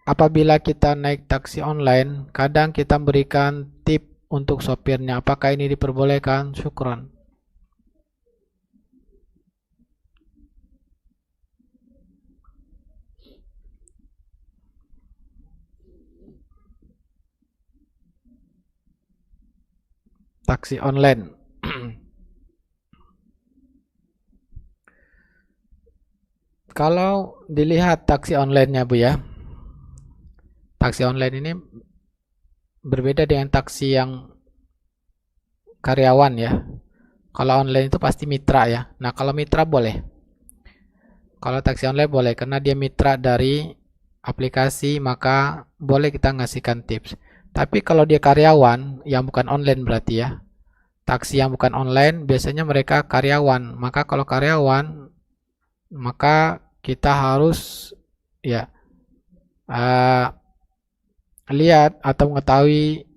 [SPEAKER 1] Apabila kita naik taksi online, kadang kita memberikan tip untuk sopirnya. Apakah ini diperbolehkan? Syukran. Taksi online. Kalau dilihat taksi online-nya Bu ya, taksi online ini berbeda dengan taksi yang karyawan ya. Kalau online itu pasti mitra ya. Nah, kalau mitra boleh. Kalau taksi online boleh karena dia mitra dari aplikasi, maka boleh kita ngasihkan tips. Tapi kalau dia karyawan yang bukan online berarti ya. Taksi yang bukan online biasanya mereka karyawan. Maka kalau karyawan, maka kita harus ya lihat atau mengetahui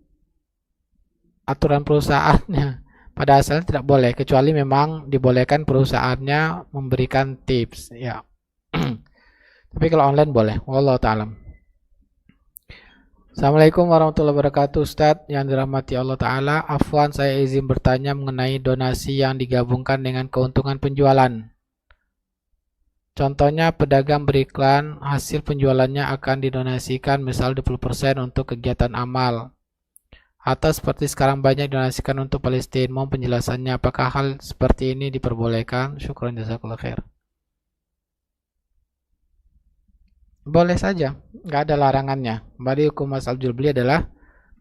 [SPEAKER 1] aturan perusahaannya. Pada asalnya tidak boleh, kecuali memang dibolehkan perusahaannya memberikan tips ya. Tapi kalau online boleh. Wallahu ta'ala. Assalamualaikum warahmatullahi wabarakatuh. Ustadz yang dirahmati Allah Ta'ala, afwan saya izin bertanya mengenai donasi yang digabungkan dengan keuntungan penjualan. Contohnya pedagang beriklan, hasil penjualannya akan didonasikan misal 20% untuk kegiatan amal. Atau seperti sekarang banyak didonasikan untuk Palestina. Mohon penjelasannya, apakah hal seperti ini diperbolehkan? Syukran jazakallahu khair. Boleh saja, nggak ada larangannya. Kembali hukum asal jual beli adalah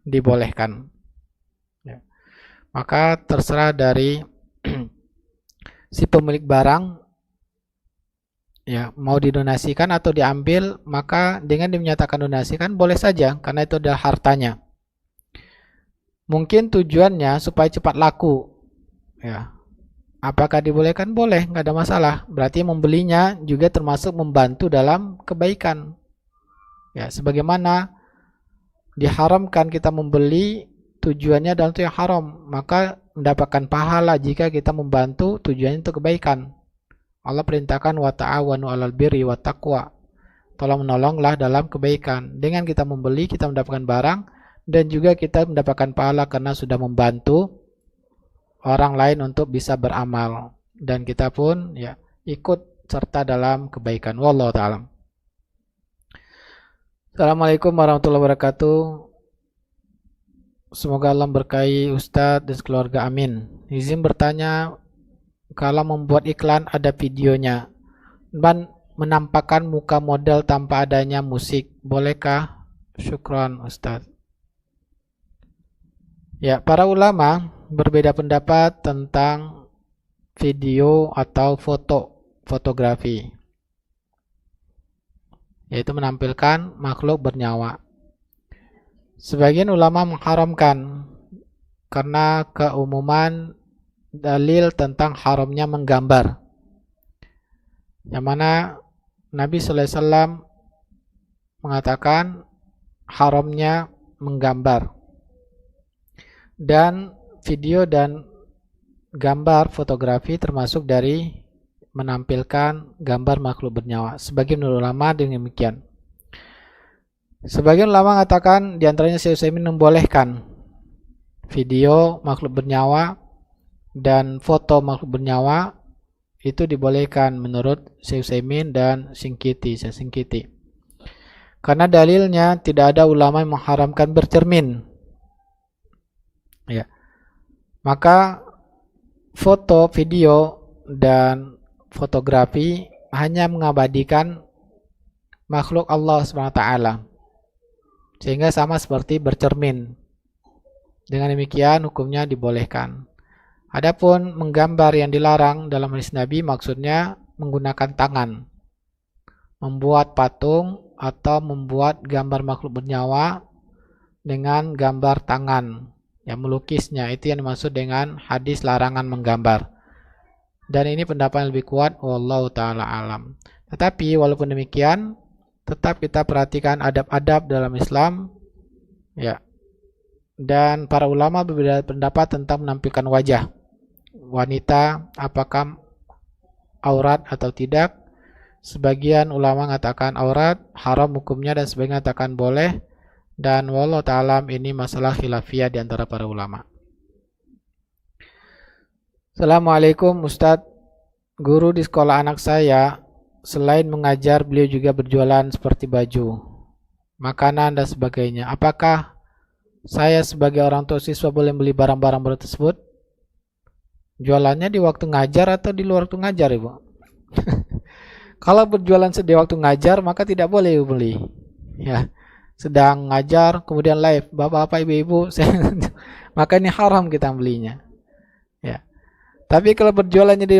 [SPEAKER 1] dibolehkan. Ya. Maka terserah dari si pemilik barang, ya, mau didonasikan atau diambil, maka dengan dinyatakan donasikan boleh saja karena itu adalah hartanya. Mungkin tujuannya supaya cepat laku, ya. Apakah dibolehkan? Boleh, nggak ada masalah. Berarti membelinya juga termasuk membantu dalam kebaikan. Ya, sebagaimana diharamkan kita membeli tujuannya dalam itu yang haram, maka mendapatkan pahala jika kita membantu tujuannya untuk kebaikan. Allah perintahkan wa ta'awanu 'alal birri wat taqwa. Tolong menolonglah dalam kebaikan. Dengan kita membeli, kita mendapatkan barang dan juga kita mendapatkan pahala karena sudah membantu orang lain untuk bisa beramal, dan kita pun ya ikut serta dalam kebaikan. Wallahu ta'ala. Assalamualaikum warahmatullahi wabarakatuh. Semoga Allah berkahi Ustadz dan keluarga, amin. Izin bertanya, kalau membuat iklan ada videonya dan menampakkan muka model tanpa adanya musik, bolehkah? Syukran Ustadz. Ya, para ulama berbeda pendapat tentang video atau fotografi, yaitu menampilkan makhluk bernyawa. Sebagian ulama mengharamkan karena keumuman dalil tentang haramnya menggambar, yang mana Nabi sallallahu alaihi wasallam mengatakan haramnya menggambar, dan video dan gambar fotografi termasuk dari menampilkan gambar makhluk bernyawa. Sebagian ulama dengan demikian. Sebagian ulama mengatakan diantaranya Syekh Utsaimin membolehkan video makhluk bernyawa dan foto makhluk bernyawa itu dibolehkan menurut Syekh Utsaimin dan Singkiti. Karena dalilnya tidak ada ulama yang mengharamkan bercermin. Ya. Maka foto, video, dan fotografi hanya mengabadikan makhluk Allah SWT, sehingga sama seperti bercermin. Dengan demikian hukumnya dibolehkan. Adapun menggambar yang dilarang dalam hadis Nabi maksudnya menggunakan tangan, membuat patung atau membuat gambar makhluk bernyawa dengan gambar tangan, yang melukisnya, itu yang dimaksud dengan hadis larangan menggambar. Dan ini pendapat yang lebih kuat, wallahu taala alam. Tetapi walaupun demikian, tetap kita perhatikan adab-adab dalam Islam, ya. Dan para ulama berbeda pendapat tentang menampilkan wajah wanita, apakah aurat atau tidak. Sebagian ulama mengatakan aurat, haram hukumnya, dan sebagian mengatakan boleh. Dan wallahu ta'ala ini masalah khilafiyah di antara para ulama. Assalamualaikum Ustadz, guru di sekolah anak saya selain mengajar beliau juga berjualan seperti baju, makanan dan sebagainya. Apakah saya sebagai orang tua siswa boleh beli barang-barang baru tersebut? Jualannya di waktu ngajar atau di luar waktu ngajar, Ibu? Kalau berjualan di waktu ngajar maka tidak boleh beli. Ya. Sedang ngajar kemudian live, bapak-bapak, ibu-ibu, maka ini haram kita belinya. Ya. Tapi kalau berjualannya di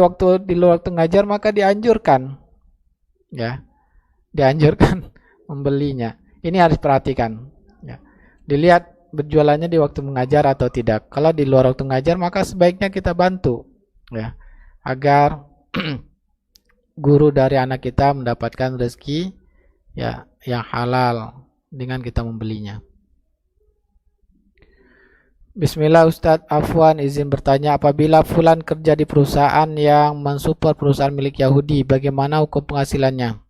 [SPEAKER 1] luar waktu ngajar maka dianjurkan. Ya. Dianjurkan membelinya. Ini harus perhatikan. Ya. Dilihat berjualannya di waktu mengajar atau tidak. Kalau di luar waktu ngajar maka sebaiknya kita bantu, ya, agar guru dari anak kita mendapatkan rezeki, ya, yang halal dengan kita membelinya. Bismillah Ustadz, afwan izin bertanya, apabila fulan kerja di perusahaan yang mensupport perusahaan milik Yahudi, bagaimana hukum penghasilannya?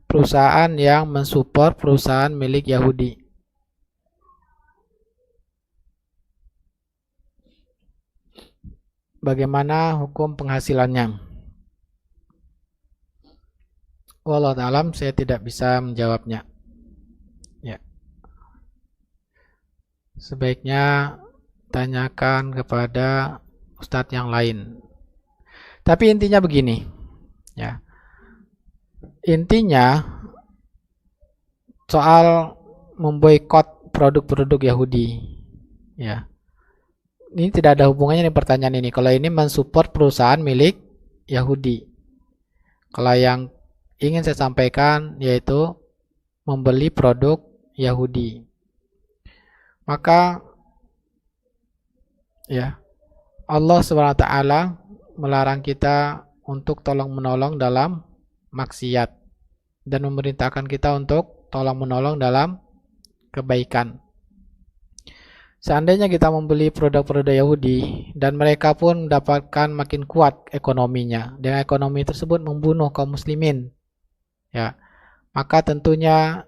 [SPEAKER 1] Perusahaan yang mensupport perusahaan milik Yahudi, bagaimana hukum penghasilannya? Wallahu a'lam, saya tidak bisa menjawabnya. Ya. Sebaiknya tanyakan kepada ustadz yang lain. Tapi intinya begini, ya. Intinya soal memboikot produk-produk Yahudi, ya. Ini tidak ada hubungannya dengan pertanyaan ini. Kalau ini mensupport perusahaan milik Yahudi. Kalau yang ingin saya sampaikan yaitu membeli produk Yahudi, maka ya Allah SWT melarang kita untuk tolong menolong dalam maksiat dan memerintahkan kita untuk tolong menolong dalam kebaikan. Seandainya kita membeli produk-produk Yahudi dan mereka pun mendapatkan makin kuat ekonominya, dengan ekonomi tersebut membunuh kaum muslimin, ya, maka tentunya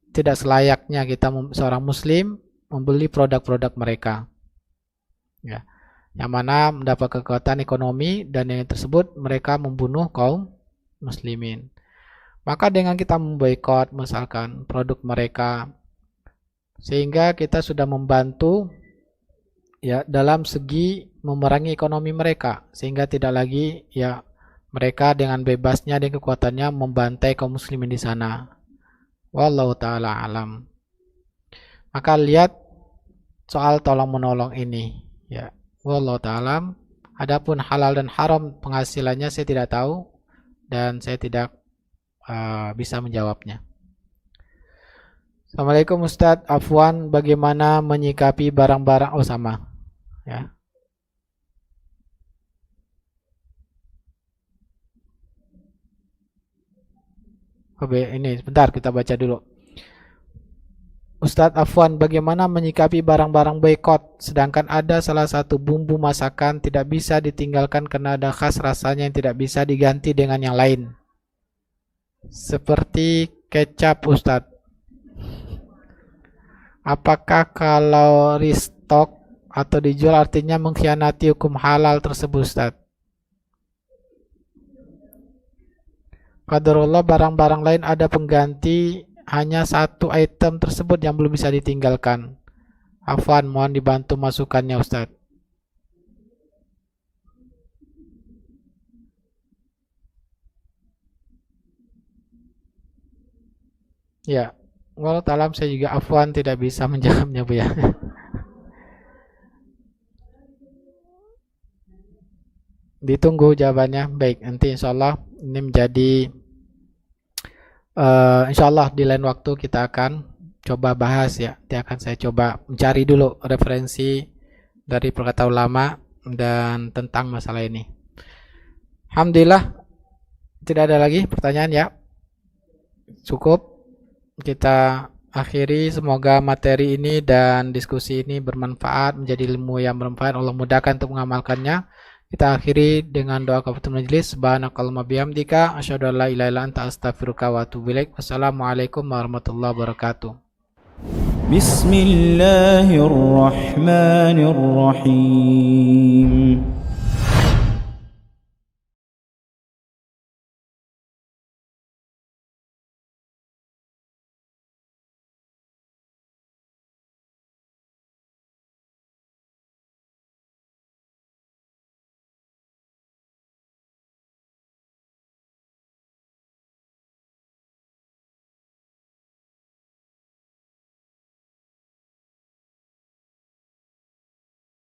[SPEAKER 1] tidak selayaknya kita seorang muslim membeli produk-produk mereka, ya, yang mana mendapat kekuatan ekonomi dan yang tersebut mereka membunuh kaum muslimin. Maka dengan kita memboikot misalkan produk mereka, sehingga kita sudah membantu, ya, dalam segi memerangi ekonomi mereka, sehingga tidak lagi, ya, mereka dengan bebasnya dan kekuatannya membantai kaum muslimin di sana. Wallahu taala alam. Maka lihat soal tolong menolong ini, ya. Wallahu taala alam. Adapun halal dan haram penghasilannya saya tidak tahu dan saya tidak bisa menjawabnya. Assalamualaikum Ustadz Afwan, bagaimana menyikapi barang-barang sama ya. Ini sebentar kita baca dulu. Ustadz Afwan, bagaimana menyikapi barang-barang boykot sedangkan ada salah satu bumbu masakan tidak bisa ditinggalkan karena ada khas rasanya yang tidak bisa diganti dengan yang lain, seperti kecap Ustadz. Apakah kalau restock atau dijual artinya mengkhianati hukum halal tersebut Ustadz? Qadarullah, barang-barang lain ada pengganti, hanya satu item tersebut yang belum bisa ditinggalkan. Afwan, mohon dibantu masukannya Ustadz. Ya, walau talam saya juga Afwan tidak bisa menjawabnya Bu ya. Ditunggu jawabannya. Baik, nanti insya Allah ini menjadi insya Allah di lain waktu kita akan coba bahas ya. Nanti akan saya coba mencari dulu referensi dari perkataan ulama dan tentang masalah ini. Alhamdulillah tidak ada lagi pertanyaan ya. Cukup kita akhiri. Semoga materi ini dan diskusi ini bermanfaat, menjadi ilmu yang bermanfaat. Allah mudahkan untuk mengamalkannya. Kita akhiri dengan doa kafaratul majlis. Subhanakallahumma bihamdika asyhadu an la ilaha illa anta astaghfiruka wa atubu ilaik. Wassalamualaikum warahmatullahi wabarakatuh.
[SPEAKER 2] Bismillahirrahmanirrahim.